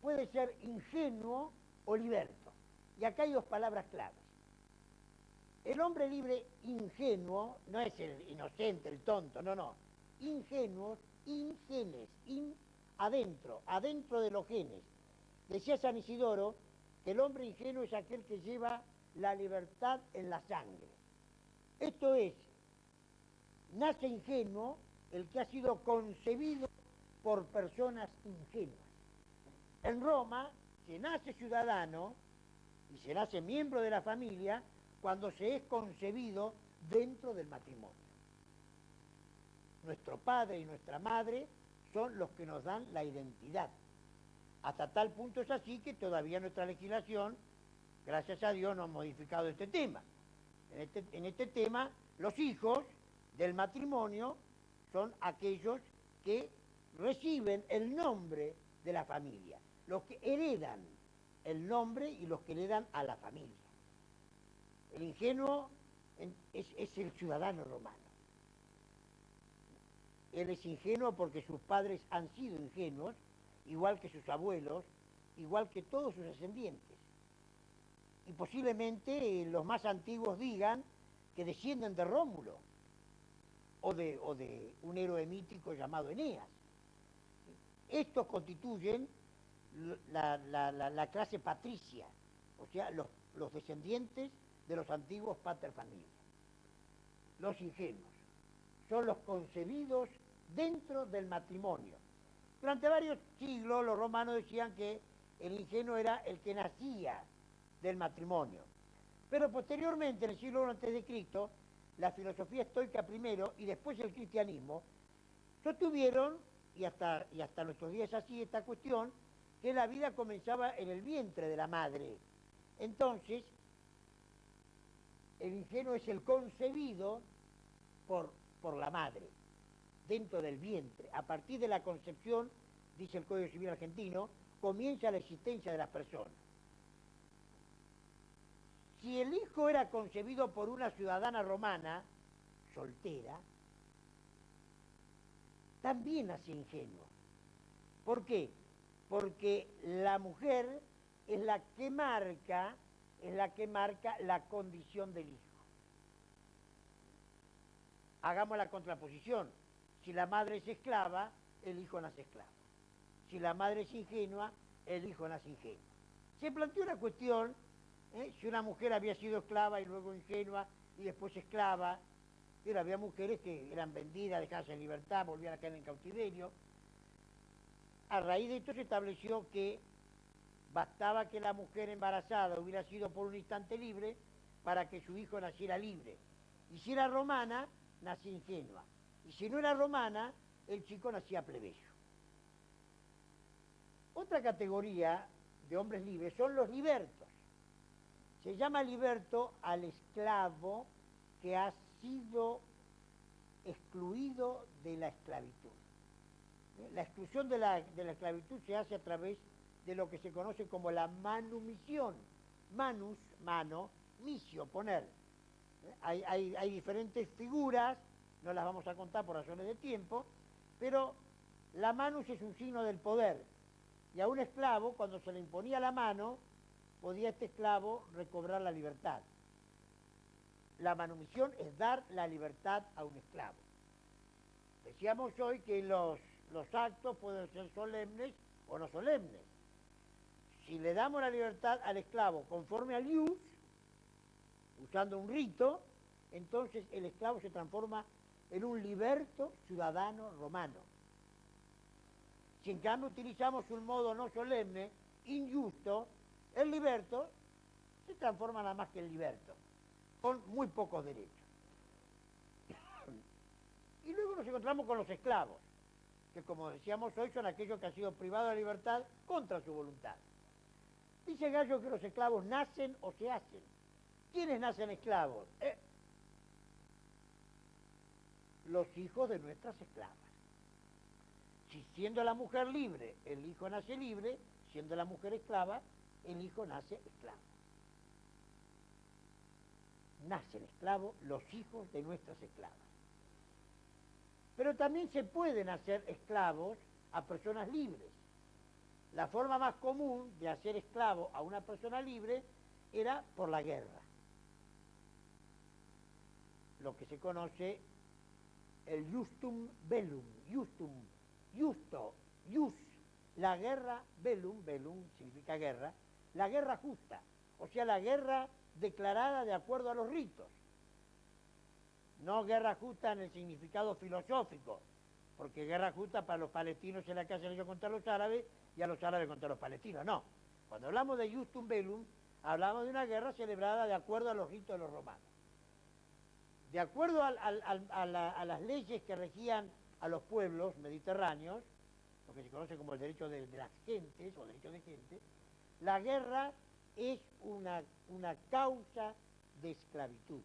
puede ser ingenuo o liberto. Y acá hay dos palabras claves. El hombre libre ingenuo no es el inocente, el tonto, no, no. Ingenuos, ingenes, adentro, adentro de los genes. Decía San Isidoro que el hombre ingenuo es aquel que lleva la libertad en la sangre. Esto es, nace ingenuo el que ha sido concebido por personas ingenuas. En Roma se nace ciudadano y se nace miembro de la familia cuando se es concebido dentro del matrimonio. Nuestro padre y nuestra madre son los que nos dan la identidad. Hasta tal punto es así que todavía nuestra legislación, gracias a Dios, no ha modificado este tema. En este tema, los hijos del matrimonio son aquellos que reciben el nombre de la familia, los que heredan el nombre y los que heredan a la familia. El ingenuo es el ciudadano romano. Él es ingenuo porque sus padres han sido ingenuos, igual que sus abuelos, igual que todos sus descendientes. Y posiblemente los más antiguos digan que descienden de Rómulo o de un héroe mítico llamado Eneas. Estos constituyen la clase patricia, o sea, los descendientes de los antiguos pater familia. Los ingenuos son los concebidos dentro del matrimonio. Durante varios siglos los romanos decían que el ingenuo era el que nacía del matrimonio. Pero posteriormente, en el siglo I a.C., la filosofía estoica primero y después el cristianismo sostuvieron, y hasta nuestros días es así esta cuestión, que la vida comenzaba en el vientre de la madre. Entonces, el ingenuo es el concebido por la madre, dentro del vientre. A partir de la concepción, dice el Código Civil argentino, comienza la existencia de las personas. Si el hijo era concebido por una ciudadana romana, soltera, también nacía ingenuo. ¿Por qué? Porque la mujer es la que marca la condición del hijo. Hagamos la contraposición. Si la madre es esclava, el hijo nace esclavo. Si la madre es ingenua, el hijo nace ingenuo. Se planteó una cuestión, si una mujer había sido esclava y luego ingenua y después esclava, pero había mujeres que eran vendidas, dejadas en libertad, volvían a caer en cautiverio. A raíz de esto se estableció que bastaba que la mujer embarazada hubiera sido por un instante libre para que su hijo naciera libre. Y si era romana, nacía ingenua. Y si no era romana, el chico nacía plebeyo. Otra categoría de hombres libres son los libertos. Se llama liberto al esclavo que ha sido excluido de la esclavitud. La exclusión de la esclavitud se hace a través de lo que se conoce como la manumisión. Manus, mano, misio, poner. Hay diferentes figuras, no las vamos a contar por razones de tiempo, pero la manus es un signo del poder. Y a un esclavo, cuando se le imponía la mano, podía este esclavo recobrar la libertad. La manumisión es dar la libertad a un esclavo. Decíamos hoy que los actos pueden ser solemnes o no solemnes. Si le damos la libertad al esclavo conforme al ius, usando un rito, entonces el esclavo se transforma en un liberto ciudadano romano. Si en cambio utilizamos un modo no solemne, injusto, el liberto se transforma nada más que el liberto, con muy pocos derechos. Y luego nos encontramos con los esclavos, que como decíamos hoy son aquellos que han sido privados de la libertad contra su voluntad. Dice Gallo que los esclavos nacen o se hacen. ¿Quiénes nacen esclavos? Los hijos de nuestras esclavas. Si siendo la mujer libre, el hijo nace libre, siendo la mujer esclava, el hijo nace esclavo. Nacen esclavos los hijos de nuestras esclavas. Pero también se pueden hacer esclavos a personas libres. La forma más común de hacer esclavo a una persona libre era por la guerra. Lo que se conoce el justum bellum, la guerra bellum significa guerra, la guerra justa, o sea, la guerra declarada de acuerdo a los ritos. No guerra justa en el significado filosófico, porque guerra justa para los palestinos es la que hacen ellos contra los árabes y a los árabes contra los palestinos, no. Cuando hablamos de justum bellum, hablamos de una guerra celebrada de acuerdo a los ritos de los romanos. De acuerdo a las leyes que regían a los pueblos mediterráneos, lo que se conoce como el derecho de las gentes o derecho de gente, la guerra es una causa de esclavitud.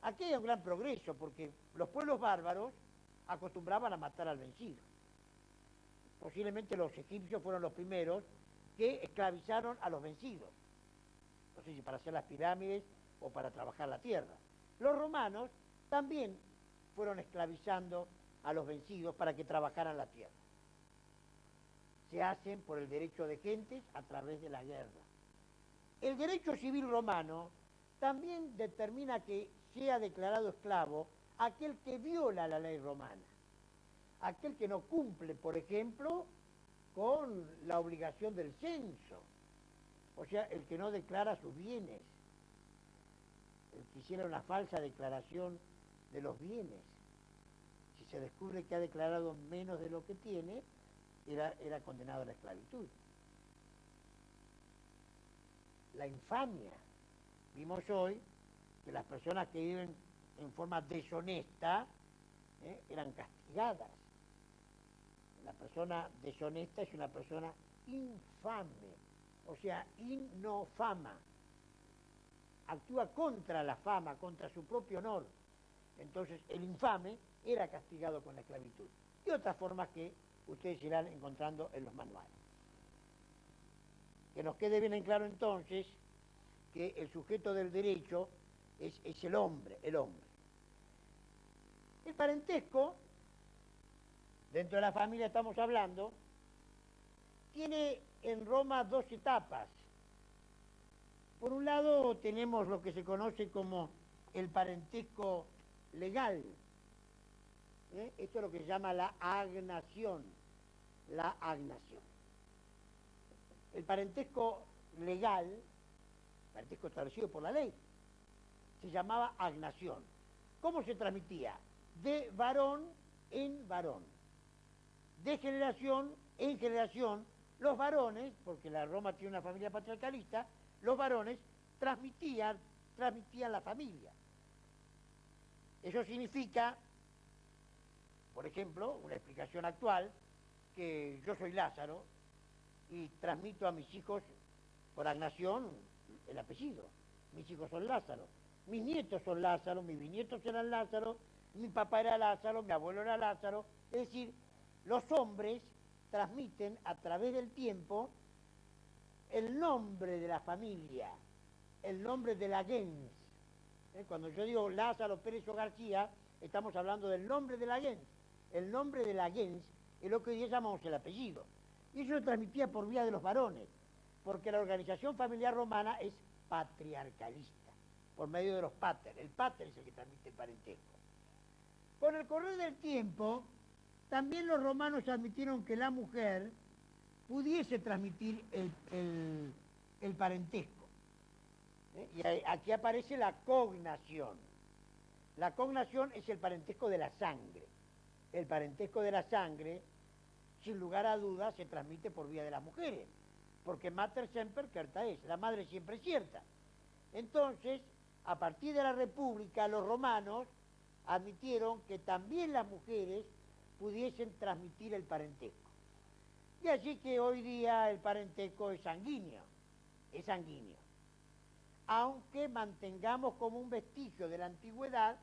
Aquí hay un gran progreso porque los pueblos bárbaros acostumbraban a matar al vencido. Posiblemente los egipcios fueron los primeros que esclavizaron a los vencidos. No sé si para hacer las pirámides o para trabajar la tierra. Los romanos también fueron esclavizando a los vencidos para que trabajaran la tierra. Se hacen por el derecho de gentes a través de la guerra. El derecho civil romano también determina que sea declarado esclavo aquel que viola la ley romana, aquel que no cumple, por ejemplo, con la obligación del censo, o sea, el que no declara sus bienes, el que hiciera una falsa declaración de los bienes. Si se descubre que ha declarado menos de lo que tiene, era condenado a la esclavitud. La infamia. Vimos hoy que las personas que viven en forma deshonesta eran castigadas. La persona deshonesta es una persona infame, o sea, innofama. Actúa contra la fama, contra su propio honor. Entonces, el infame era castigado con la esclavitud. Y otras formas que ustedes irán encontrando en los manuales. Que nos quede bien en claro entonces que el sujeto del derecho es el hombre, el hombre. El parentesco, dentro de la familia estamos hablando, tiene en Roma dos etapas. Por un lado tenemos lo que se conoce como el parentesco legal. Esto es lo que se llama la agnación. La agnación. El parentesco legal, parentesco establecido por la ley, se llamaba agnación. ¿Cómo se transmitía? De varón en varón. De generación en generación, los varones, porque la Roma tiene una familia patriarcalista, los varones transmitían la familia. Eso significa, por ejemplo, una explicación actual, que yo soy Lázaro y transmito a mis hijos por agnación el apellido. Mis hijos son Lázaro, mis nietos son Lázaro, mis bisnietos eran Lázaro, mi papá era Lázaro, mi abuelo era Lázaro. Es decir, los hombres transmiten a través del tiempo el nombre de la familia, el nombre de la gens. Cuando yo digo Lázaro Pérez o García, estamos hablando del nombre de la gens. El nombre de la gens es lo que hoy día llamamos el apellido. Y eso se transmitía por vía de los varones, porque la organización familiar romana es patriarcalista, por medio de los pater. El pater es el que transmite el parentesco. Con el correr del tiempo, también los romanos admitieron que la mujer pudiese transmitir el parentesco. Y aquí aparece la cognación. La cognación es el parentesco de la sangre. El parentesco de la sangre, sin lugar a dudas, se transmite por vía de las mujeres, porque mater semper certa es, la madre siempre es cierta. Entonces, a partir de la República, los romanos admitieron que también las mujeres pudiesen transmitir el parentesco. Y así que hoy día el parentesco es sanguíneo, aunque mantengamos como un vestigio de la antigüedad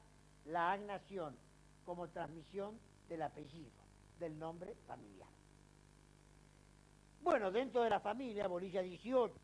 la agnación como transmisión del apellido, del nombre familiar. Bueno, dentro de la familia, Bolilla 18.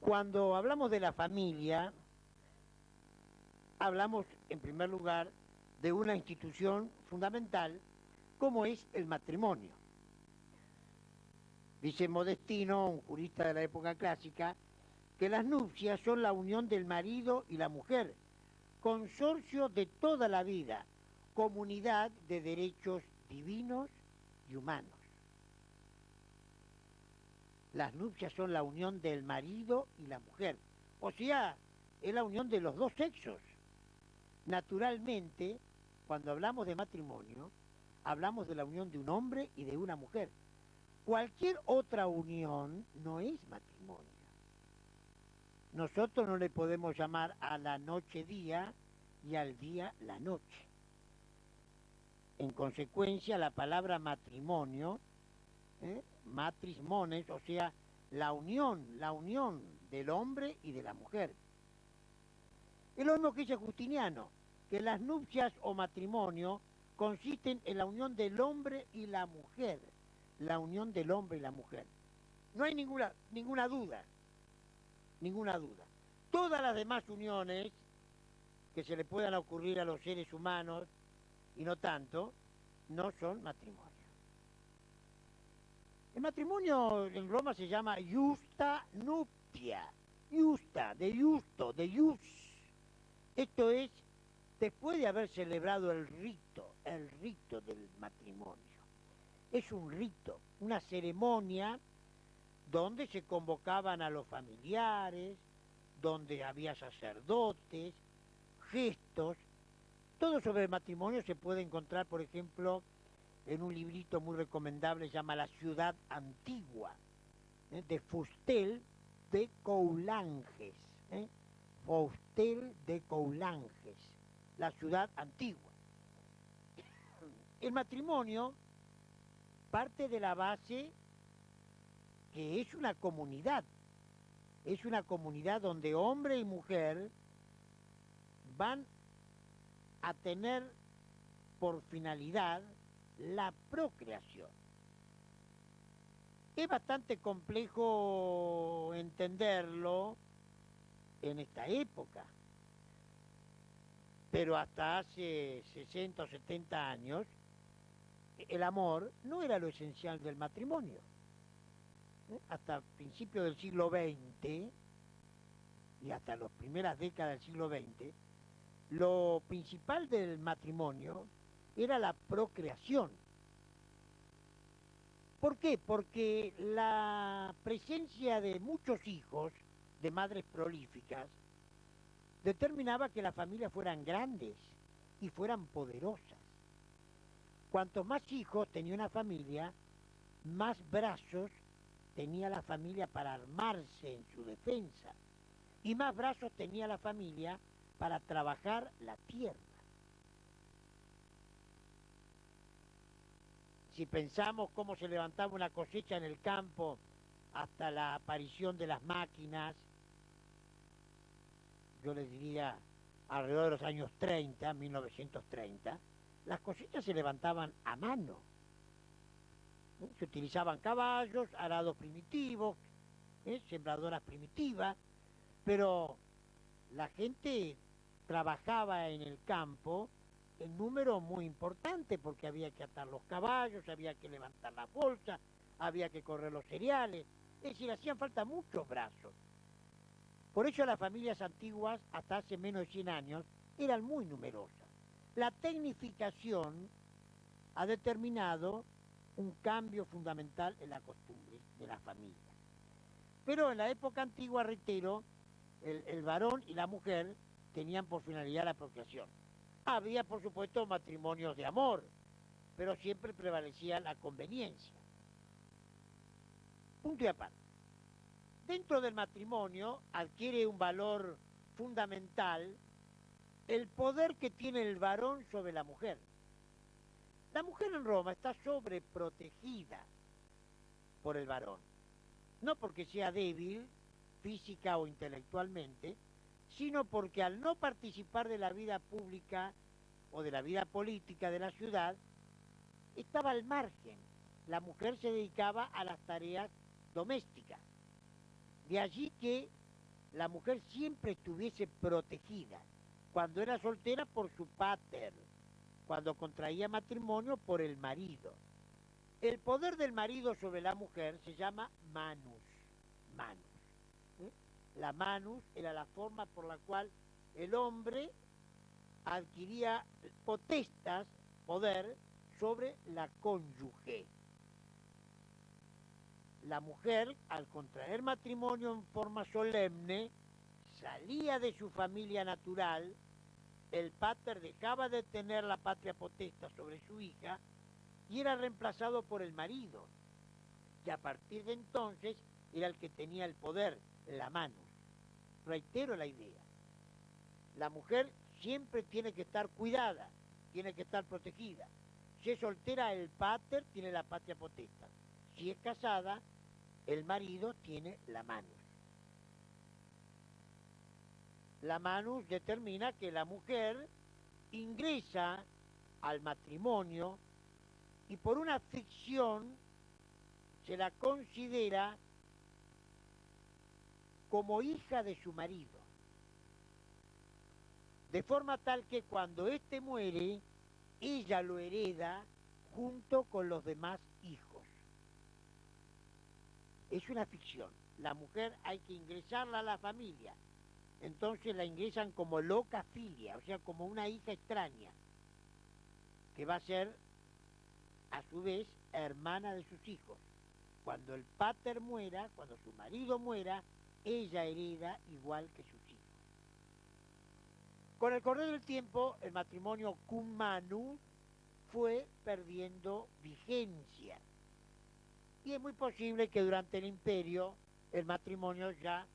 Cuando hablamos de la familia, hablamos en primer lugar de una institución fundamental como es el matrimonio. Dice Modestino, un jurista de la época clásica, que las nupcias son la unión del marido y la mujer, consorcio de toda la vida, comunidad de derechos divinos y humanos. Las nupcias son la unión del marido y la mujer, o sea, es la unión de los dos sexos. Naturalmente, cuando hablamos de matrimonio, hablamos de la unión de un hombre y de una mujer. Cualquier otra unión no es matrimonio. Nosotros no le podemos llamar a la noche día y al día la noche. En consecuencia, la palabra matrimonio, matris mones, o sea, la unión del hombre y de la mujer. Es lo mismo que dice Justiniano, que las nupcias o matrimonio consisten en la unión del hombre y la mujer. La unión del hombre y la mujer. No hay ninguna duda. Ninguna duda. Todas las demás uniones que se le puedan ocurrir a los seres humanos, y no tanto, no son matrimonio. El matrimonio en Roma se llama justa nuptia. Justa, de justo, de jus. Esto es, después de haber celebrado el rito del matrimonio. Es un rito, una ceremonia donde se convocaban a los familiares, donde había sacerdotes, gestos. Todo sobre el matrimonio se puede encontrar, por ejemplo, en un librito muy recomendable, se llama La ciudad antigua, de Fustel de Coulanges. Fustel de Coulanges, la ciudad antigua. El matrimonio parte de la base que es una comunidad donde hombre y mujer van a tener por finalidad la procreación. Es bastante complejo entenderlo en esta época, pero hasta hace 60 o 70 años el amor no era lo esencial del matrimonio. Hasta principios del siglo XX y hasta las primeras décadas del siglo XX, lo principal del matrimonio era la procreación. ¿Por qué? Porque la presencia de muchos hijos, de madres prolíficas, determinaba que las familias fueran grandes y fueran poderosas. Cuantos más hijos tenía una familia, más brazos tenía la familia para armarse en su defensa, y más brazos tenía la familia para trabajar la tierra. Si pensamos cómo se levantaba una cosecha en el campo hasta la aparición de las máquinas, yo les diría alrededor de los años 30, 1930, las cosechas se levantaban a mano. ¿no? Se utilizaban caballos, arados primitivos, sembradoras primitivas, pero la gente trabajaba en el campo en número muy importante porque había que atar los caballos, había que levantar las bolsas, había que correr los cereales, es decir, hacían falta muchos brazos. Por eso las familias antiguas, hasta hace menos de 100 años, eran muy numerosas. La tecnificación ha determinado un cambio fundamental en la costumbre de las familias. Pero en la época antigua, reitero, el varón y la mujer tenían por finalidad la procreación. Había, por supuesto, matrimonios de amor, pero siempre prevalecía la conveniencia. Punto y aparte. Dentro del matrimonio adquiere un valor fundamental el poder que tiene el varón sobre la mujer. La mujer en Roma está sobreprotegida por el varón, no porque sea débil, física o intelectualmente, sino porque al no participar de la vida pública o de la vida política de la ciudad, estaba al margen. La mujer se dedicaba a las tareas domésticas. De allí que la mujer siempre estuviese protegida. Cuando era soltera por su pater, cuando contraía matrimonio por el marido. El poder del marido sobre la mujer se llama manus. Manus. La manus era la forma por la cual el hombre adquiría potestas, poder, sobre la cónyuge. La mujer, al contraer matrimonio en forma solemne, salía de su familia natural, el pater dejaba de tener la patria potestad sobre su hija y era reemplazado por el marido, que a partir de entonces era el que tenía el poder, la manus. Reitero la idea. La mujer siempre tiene que estar cuidada, tiene que estar protegida. Si es soltera, el pater tiene la patria potestad. Si es casada, el marido tiene la manus. La manus determina que la mujer ingresa al matrimonio y por una ficción se la considera como hija de su marido. De forma tal que cuando éste muere, ella lo hereda junto con los demás hijos. Es una ficción. La mujer hay que ingresarla a la familia. Entonces la ingresan como loca filia, o sea, como una hija extraña, que va a ser, a su vez, hermana de sus hijos. Cuando el pater muera, cuando su marido muera, ella hereda igual que sus hijos. Con el correr del tiempo, el matrimonio cum manu fue perdiendo vigencia. Y es muy posible que durante el imperio el matrimonio ya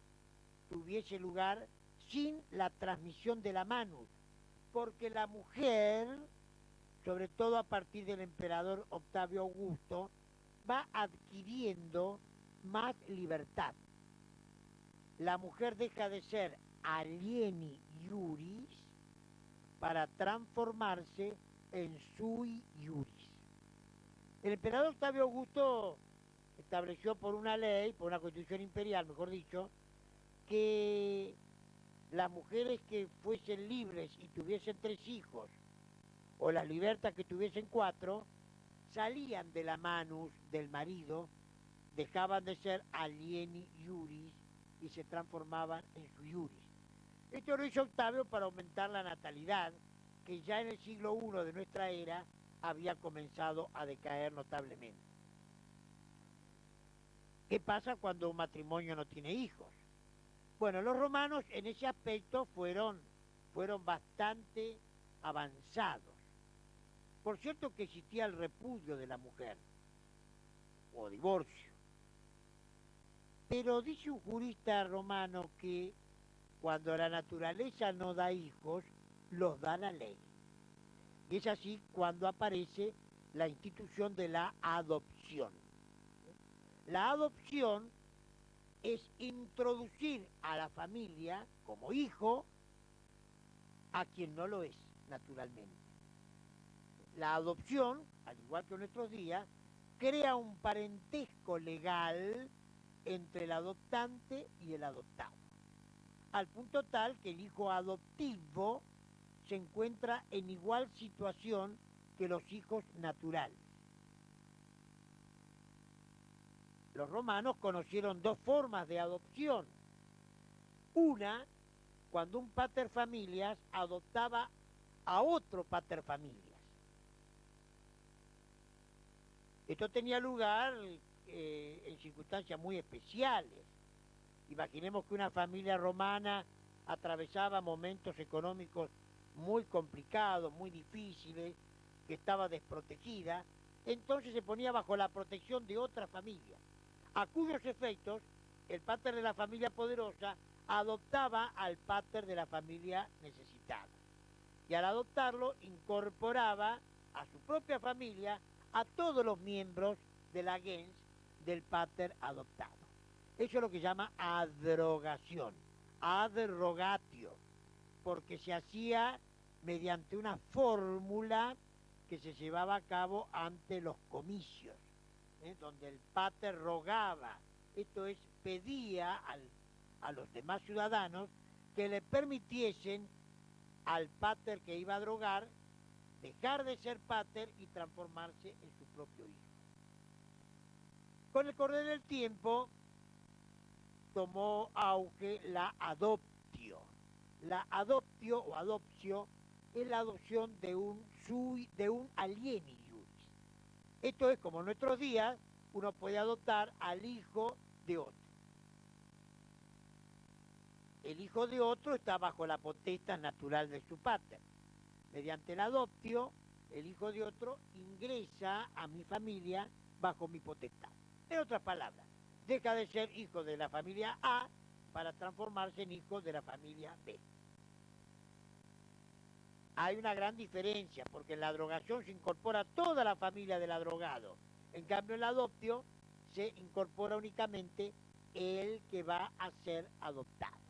tuviese lugar sin la transmisión de la manus, porque la mujer, sobre todo a partir del emperador Octavio Augusto, va adquiriendo más libertad. La mujer deja de ser alieni iuris para transformarse en sui iuris. El emperador Octavio Augusto estableció por una ley, por una constitución imperial, mejor dicho, que las mujeres que fuesen libres y tuviesen 3 hijos, o las libertas que tuviesen 4, salían de la manus del marido, dejaban de ser alieni iuris y se transformaban en su iuris. Esto lo hizo Octavio para aumentar la natalidad, que ya en el siglo I de nuestra era había comenzado a decaer notablemente. ¿Qué pasa cuando un matrimonio no tiene hijos? Bueno, los romanos en ese aspecto fueron bastante avanzados. Por cierto que existía el repudio de la mujer, o divorcio. Pero dice un jurista romano que cuando la naturaleza no da hijos, los da la ley. Y es así cuando aparece la institución de la adopción. La adopción es introducir a la familia como hijo a quien no lo es, naturalmente. La adopción, al igual que en nuestros días, crea un parentesco legal entre el adoptante y el adoptado, al punto tal que el hijo adoptivo se encuentra en igual situación que los hijos naturales. Los romanos conocieron dos formas de adopción. Una, cuando un paterfamilias adoptaba a otro paterfamilias. Esto tenía lugar en circunstancias muy especiales. Imaginemos que una familia romana atravesaba momentos económicos muy complicados, muy difíciles, que estaba desprotegida, entonces se ponía bajo la protección de otra familia, a cuyos efectos el pater de la familia poderosa adoptaba al pater de la familia necesitada. Y al adoptarlo incorporaba a su propia familia a todos los miembros de la gens del pater adoptado. Eso es lo que se llama adrogación, adrogatio, porque se hacía mediante una fórmula que se llevaba a cabo ante los comicios, donde el pater rogaba, esto es, pedía a los demás ciudadanos que le permitiesen al pater que iba a drogar dejar de ser pater y transformarse en su propio hijo. Con el correr del tiempo tomó auge la adoptio. La adoptio o adopcio es la adopción de un alieni iuris. Esto es como en nuestros días uno puede adoptar al hijo de otro. El hijo de otro está bajo la potestad natural de su pater. Mediante el adoptio, el hijo de otro ingresa a mi familia bajo mi potestad. En otras palabras, deja de ser hijo de la familia A para transformarse en hijo de la familia B. Hay una gran diferencia, porque en la drogación se incorpora toda la familia del adrogado. En cambio, en la adoptio se incorpora únicamente el que va a ser adoptado.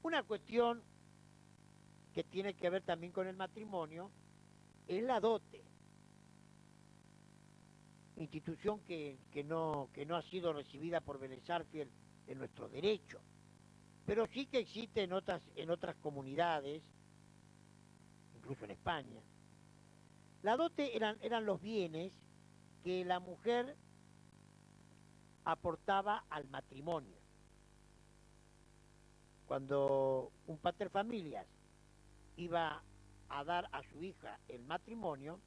Una cuestión que tiene que ver también con el matrimonio es la dote. Institución que no ha sido recibida por Vélez Sarsfield en nuestro derecho, pero sí que existe en otras comunidades, incluso en España. La dote eran los bienes que la mujer aportaba al matrimonio. Cuando un paterfamilias iba a dar a su hija el matrimonio,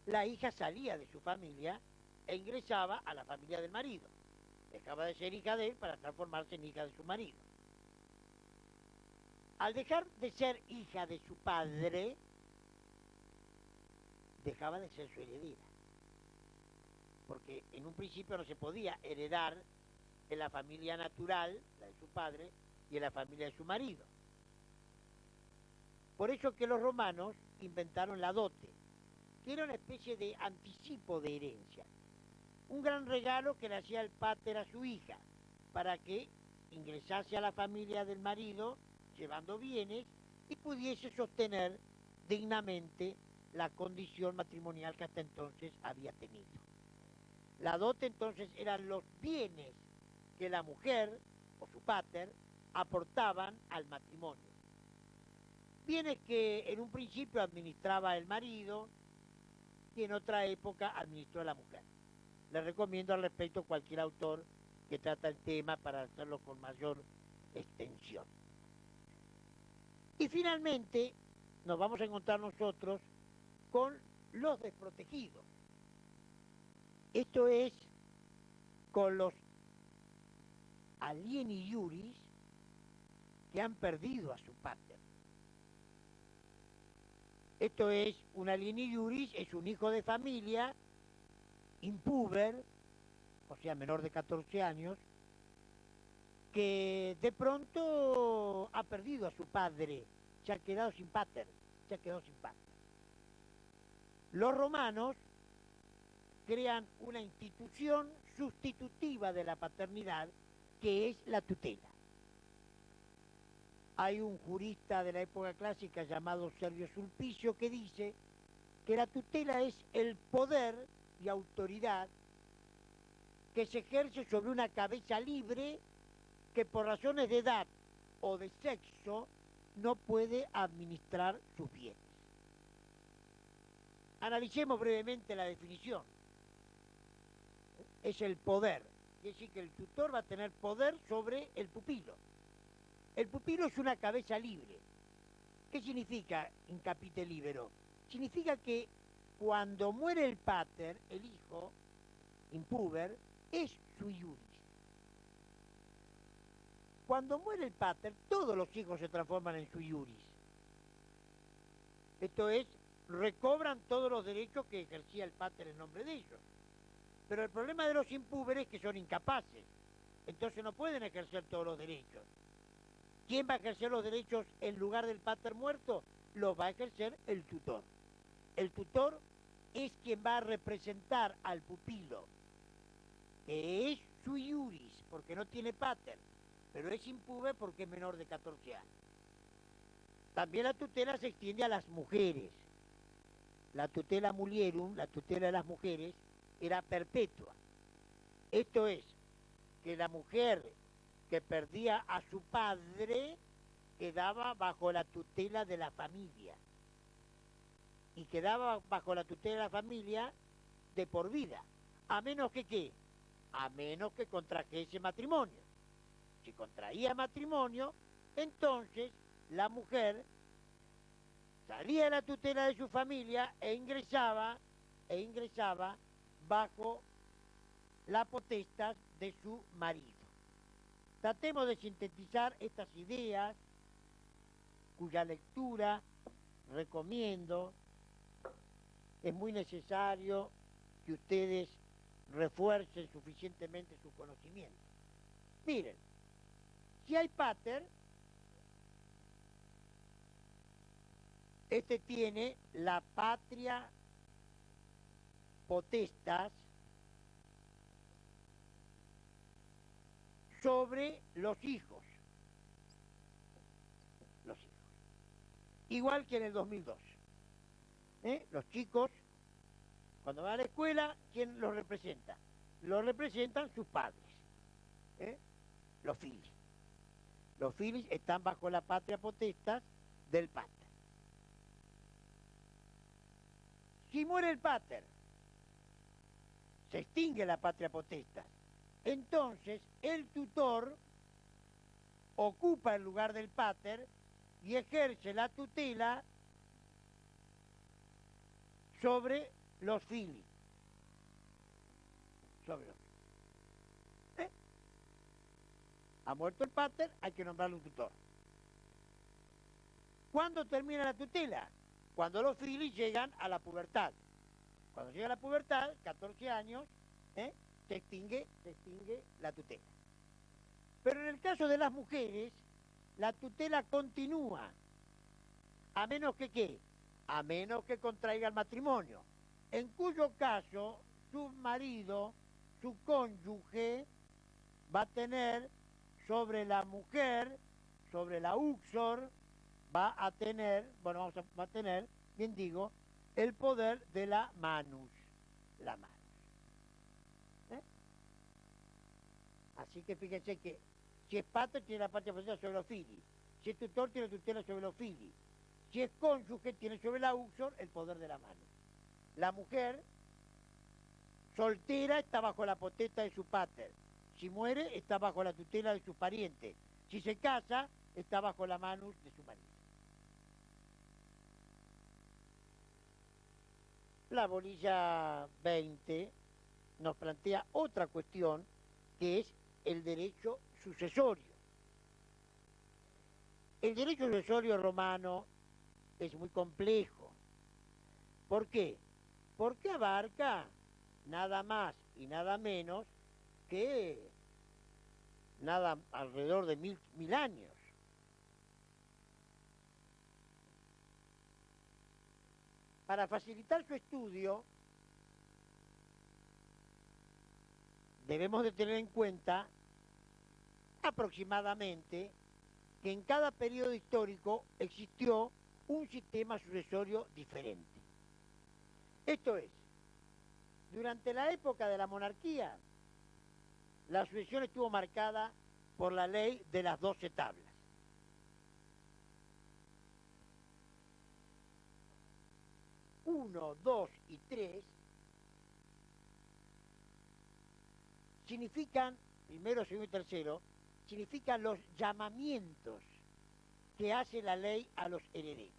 la hija salía de su familia e ingresaba a la familia del marido. Dejaba de ser hija de él para transformarse en hija de su marido. Al dejar de ser hija de su padre, dejaba de ser su heredera. Porque en un principio no se podía heredar en la familia natural, la de su padre, y en la familia de su marido. Por eso que los romanos inventaron la dote, que era una especie de anticipo de herencia. Un gran regalo que le hacía el pater a su hija, para que ingresase a la familia del marido, llevando bienes, y pudiese sostener dignamente la condición matrimonial que hasta entonces había tenido. La dote entonces eran los bienes que la mujer, o su pater, aportaban al matrimonio. Bienes que en un principio administraba el marido y en otra época administró la mujer. Les recomiendo al respecto cualquier autor que trata el tema para hacerlo con mayor extensión. Y finalmente nos vamos a encontrar nosotros con los desprotegidos. Esto es con los alieni iuris que han perdido a su pater. Esto es, un alieni iuris es un hijo de familia impúber, o sea, menor de 14 años, que de pronto ha perdido a su padre, se ha quedado sin pater, Los romanos crean una institución sustitutiva de la paternidad, que es la tutela. Hay un jurista de la época clásica llamado Servio Sulpicio que dice que la tutela es el poder y autoridad que se ejerce sobre una cabeza libre que por razones de edad o de sexo no puede administrar sus bienes. Analicemos brevemente la definición. Es el poder. Quiere decir que el tutor va a tener poder sobre el pupilo. El pupilo es una cabeza libre. ¿Qué significa in capite libero? Significa que cuando muere el pater, el hijo, impuber, es sui iuris. Cuando muere el pater, todos los hijos se transforman en sui iuris. Esto es, recobran todos los derechos que ejercía el pater en nombre de ellos. Pero el problema de los impúberes es que son incapaces. Entonces no pueden ejercer todos los derechos. ¿Quién va a ejercer los derechos en lugar del pater muerto? Los va a ejercer el tutor. El tutor es quien va a representar al pupilo, que es sui iuris, porque no tiene pater, pero es impúber porque es menor de 14 años. También la tutela se extiende a las mujeres. La tutela mulierum, la tutela de las mujeres, era perpetua. Esto es, que la mujer que perdía a su padre quedaba bajo la tutela de la familia. Y quedaba bajo la tutela de la familia de por vida. A menos que, ¿qué? A menos que contrajese matrimonio. Si contraía matrimonio, entonces la mujer salía de la tutela de su familia e ingresaba bajo la potestad de su marido. Tratemos de sintetizar estas ideas, cuya lectura recomiendo. Es muy necesario que ustedes refuercen suficientemente su conocimiento. Miren, si hay pater, este tiene la patria potestas sobre los hijos. Los hijos. Igual que en el 2002. Los chicos, cuando van a la escuela, ¿quién los representa? Los representan sus padres. Los filis. Los filis están bajo la patria potestas del pater. Si muere el pater, se extingue la patria potestas. Entonces, el tutor ocupa el lugar del pater y ejerce la tutela sobre los fili. Sobre los fili. Ha muerto el pater, hay que nombrarle un tutor. ¿Cuándo termina la tutela? Cuando los fili llegan a la pubertad. Cuando llega a la pubertad, 14 años, se extingue la tutela. Pero en el caso de las mujeres, la tutela continúa, a menos que ¿qué? A menos que contraiga el matrimonio, en cuyo caso su marido, su cónyuge, va a tener sobre la mujer, sobre la uxor, va a tener, bien digo, el poder de la manus, la manus. Así que fíjense que si es pater tiene la patria potestad sobre los fili, si es tutor tiene tutela sobre los fili, si es cónyuge tiene sobre la uxor el poder de la mano. La mujer soltera está bajo la potestad de su pater, si muere está bajo la tutela de sus parientes, si se casa está bajo la manus de su marido. La bolilla 20 nos plantea otra cuestión que es el derecho sucesorio. El derecho sucesorio romano es muy complejo. ¿Por qué? Porque abarca nada más y nada menos que nada alrededor de mil años. Para facilitar su estudio, debemos de tener en cuenta aproximadamente que en cada periodo histórico existió un sistema sucesorio diferente. Esto es, durante la época de la monarquía, la sucesión estuvo marcada por la ley de las 12 tablas. Uno, dos y tres significan, primero, segundo y tercero, significan los llamamientos que hace la ley a los herederos.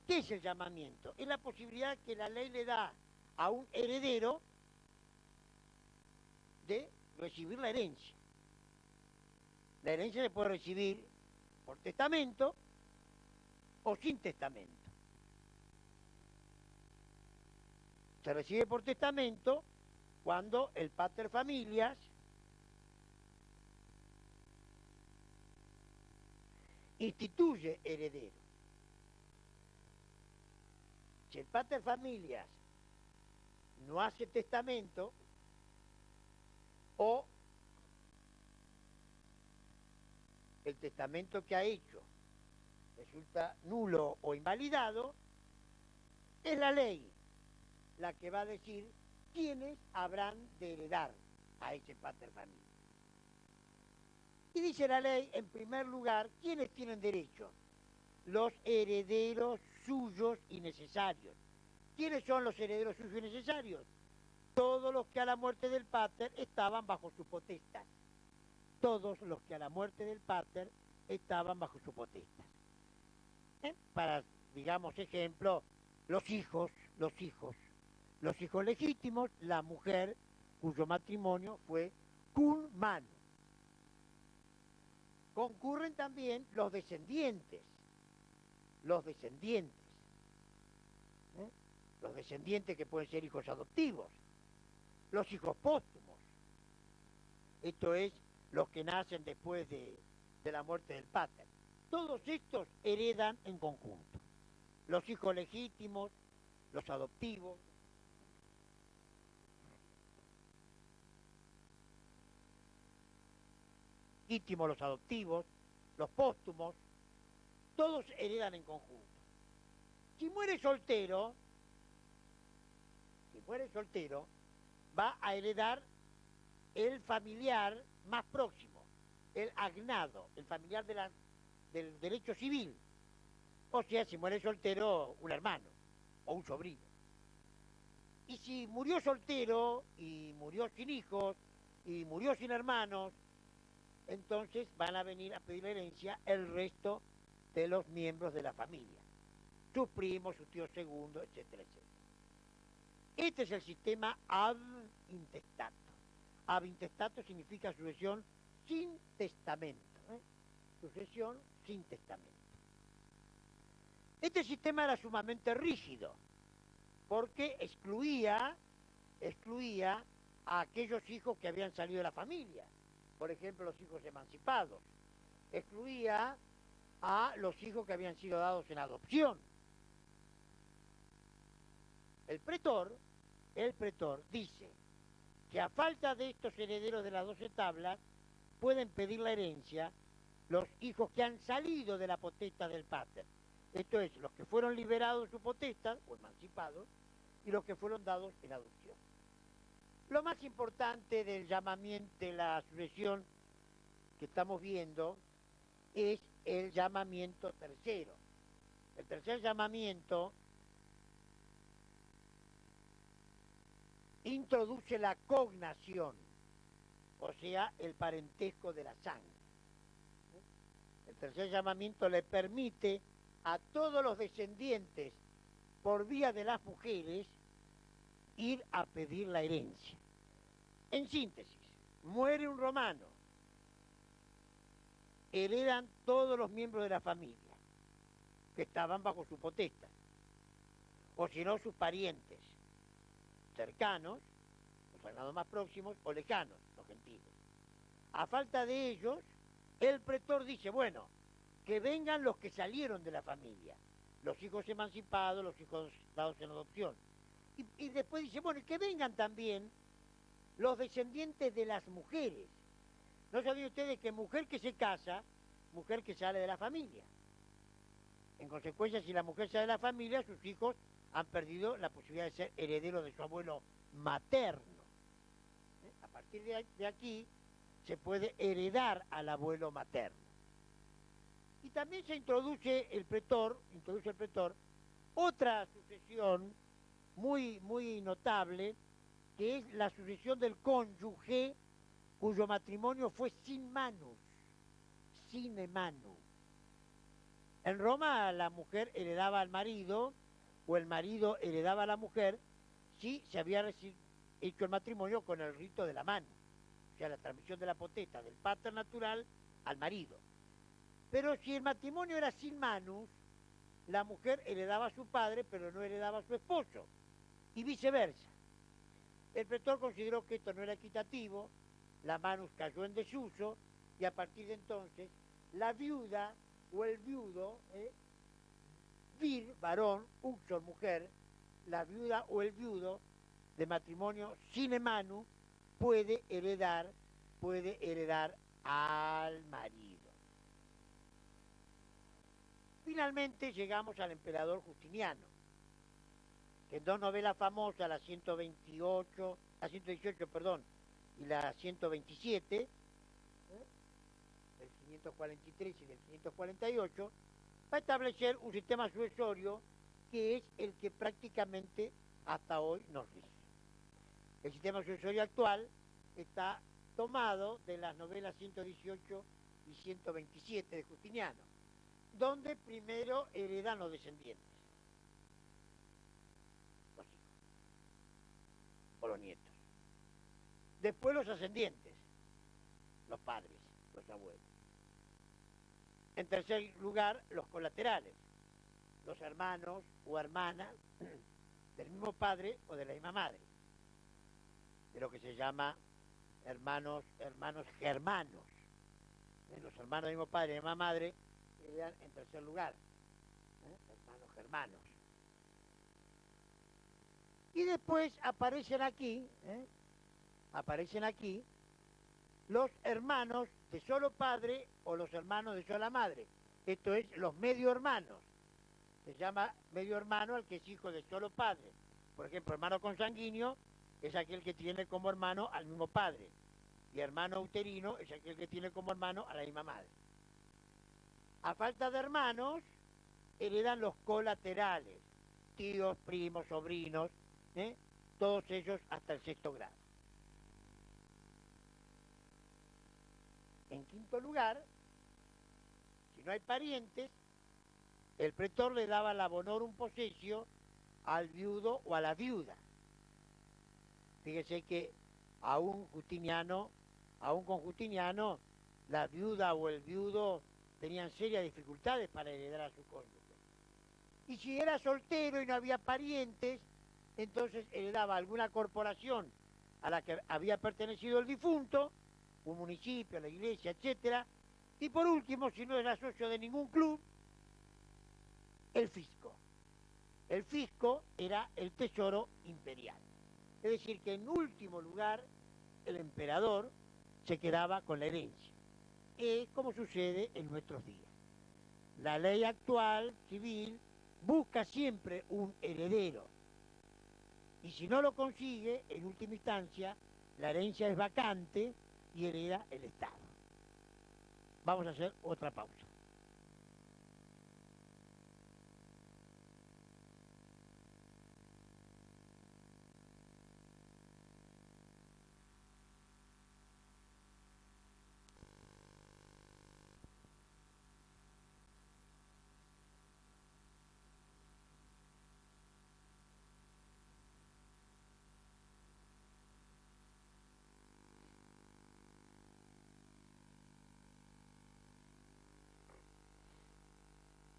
¿Qué es el llamamiento? Es la posibilidad que la ley le da a un heredero de recibir la herencia. La herencia se puede recibir por testamento o sin testamento. Se recibe por testamento cuando el pater familias instituye heredero. Si el pater familias no hace testamento o el testamento que ha hecho resulta nulo o invalidado, es la ley la que va a decir quiénes habrán de heredar a ese pater familias. Y dice la ley, en primer lugar, ¿quiénes tienen derecho? Los herederos suyos y necesarios. ¿Quiénes son los herederos suyos y necesarios? Todos los que a la muerte del pater estaban bajo su potestad. Todos los que a la muerte del pater estaban bajo su potestad. Para, digamos, ejemplo, los hijos legítimos, la mujer cuyo matrimonio fue cum manu. Concurren también los descendientes, los descendientes que pueden ser hijos adoptivos, los hijos póstumos, esto es, los que nacen después de la muerte del pater. Todos estos heredan en conjunto, los hijos legítimos, los adoptivos, los adoptivos, los póstumos, todos heredan en conjunto. Si muere soltero, va a heredar el familiar más próximo, el agnado, el familiar del derecho civil. O sea, si muere soltero, un hermano o un sobrino. Y si murió soltero y murió sin hijos y murió sin hermanos, entonces van a venir a pedir la herencia el resto de los miembros de la familia. Sus primos, sus tíos segundos, etcétera, etcétera. Este es el sistema ab intestato. Ab intestato significa sucesión sin testamento. Sucesión sin testamento. Este sistema era sumamente rígido, porque excluía a aquellos hijos que habían salido de la familia. Por ejemplo, los hijos emancipados. Excluía a los hijos que habían sido dados en adopción. El pretor dice que a falta de estos herederos de las 12 tablas, pueden pedir la herencia los hijos que han salido de la potestad del pater. Esto es, los que fueron liberados de su potestad, o emancipados, y los que fueron dados en adopción. Lo más importante del llamamiento, de la sucesión que estamos viendo, es el llamamiento tercero. El tercer llamamiento introduce la cognación, o sea, el parentesco de la sangre. El tercer llamamiento le permite a todos los descendientes, por vía de las mujeres, ir a pedir la herencia. En síntesis, muere un romano, heredan todos los miembros de la familia que estaban bajo su potestad, o si no, sus parientes cercanos, los hermanos más próximos, o lejanos, los gentiles. A falta de ellos, el pretor dice, bueno, que vengan los que salieron de la familia, los hijos emancipados, los hijos dados en adopción. Y después dice, bueno, y que vengan también los descendientes de las mujeres. ¿No saben ustedes que mujer que se casa, mujer que sale de la familia? En consecuencia, si la mujer sale de la familia, sus hijos han perdido la posibilidad de ser herederos de su abuelo materno. A partir de aquí se puede heredar al abuelo materno. Y también se introduce el pretor, otra sucesión muy notable, que es la sucesión del cónyuge cuyo matrimonio fue sin manus, sine manu. En Roma la mujer heredaba al marido o el marido heredaba a la mujer si se había hecho el matrimonio con el rito de la mano, o sea, la transmisión de la potestad del pater natural al marido. Pero si el matrimonio era sin manus, la mujer heredaba a su padre, pero no heredaba a su esposo, y viceversa. El pretor consideró que esto no era equitativo, la manus cayó en desuso, y a partir de entonces, la viuda o el viudo, vir, varón, uxor, mujer, la viuda o el viudo de matrimonio sine manu puede heredar al marido. Finalmente llegamos al emperador Justiniano, que en dos novelas famosas, la 118 y la 127, del 543 y del 548, va a establecer un sistema sucesorio que es el que prácticamente hasta hoy nos rige. El sistema sucesorio actual está tomado de las novelas 118 y 127 de Justiniano, donde primero heredan los descendientes, los hijos o los nietos. Después los ascendientes, los padres, los abuelos. En tercer lugar, los colaterales, los hermanos o hermanas del mismo padre o de la misma madre, de lo que se llama hermanos germanos. Los hermanos del mismo padre y de la misma madre heredan en tercer lugar, hermanos germanos. Y después aparecen aquí los hermanos de solo padre o los hermanos de sola madre. Esto es los medio hermanos. Se llama medio hermano al que es hijo de solo padre. Por ejemplo, hermano consanguíneo es aquel que tiene como hermano al mismo padre. Y hermano uterino es aquel que tiene como hermano a la misma madre. A falta de hermanos, heredan los colaterales, tíos, primos, sobrinos, todos ellos hasta el sexto grado. En quinto lugar, si no hay parientes, el pretor le daba la bonorum possessio al viudo o a la viuda. Fíjese que aún con Justiniano, la viuda o el viudo tenían serias dificultades para heredar a su cónyuge. Y si era soltero y no había parientes, entonces heredaba alguna corporación a la que había pertenecido el difunto, un municipio, la iglesia, etcétera, y por último, si no era socio de ningún club, el fisco. El fisco era el tesoro imperial. Es decir, que en último lugar, el emperador se quedaba con la herencia. Es como sucede en nuestros días. La ley actual, civil, busca siempre un heredero. Y si no lo consigue, en última instancia, la herencia es vacante y hereda el Estado. Vamos a hacer otra pausa.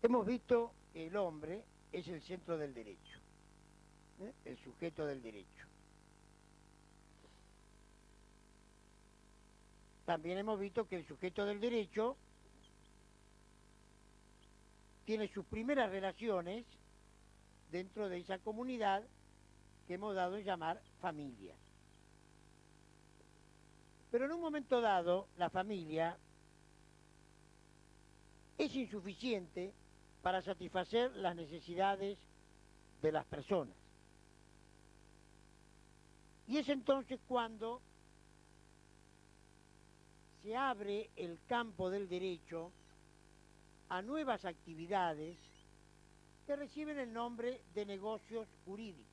Hemos visto que el hombre es el centro del derecho, el sujeto del derecho. También hemos visto que el sujeto del derecho tiene sus primeras relaciones dentro de esa comunidad que hemos dado en llamar familia. Pero en un momento dado, la familia es insuficiente para satisfacer las necesidades de las personas. Y es entonces cuando se abre el campo del derecho a nuevas actividades que reciben el nombre de negocios jurídicos.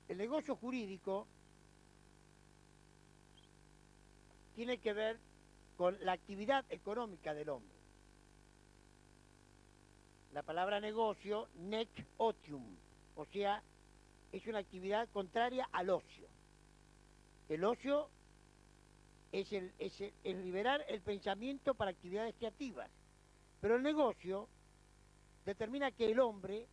El negocio jurídico tiene que ver con la actividad económica del hombre. La palabra negocio, nec otium, o sea, es una actividad contraria al ocio. El ocio es liberar el pensamiento para actividades creativas, pero el negocio determina que el hombre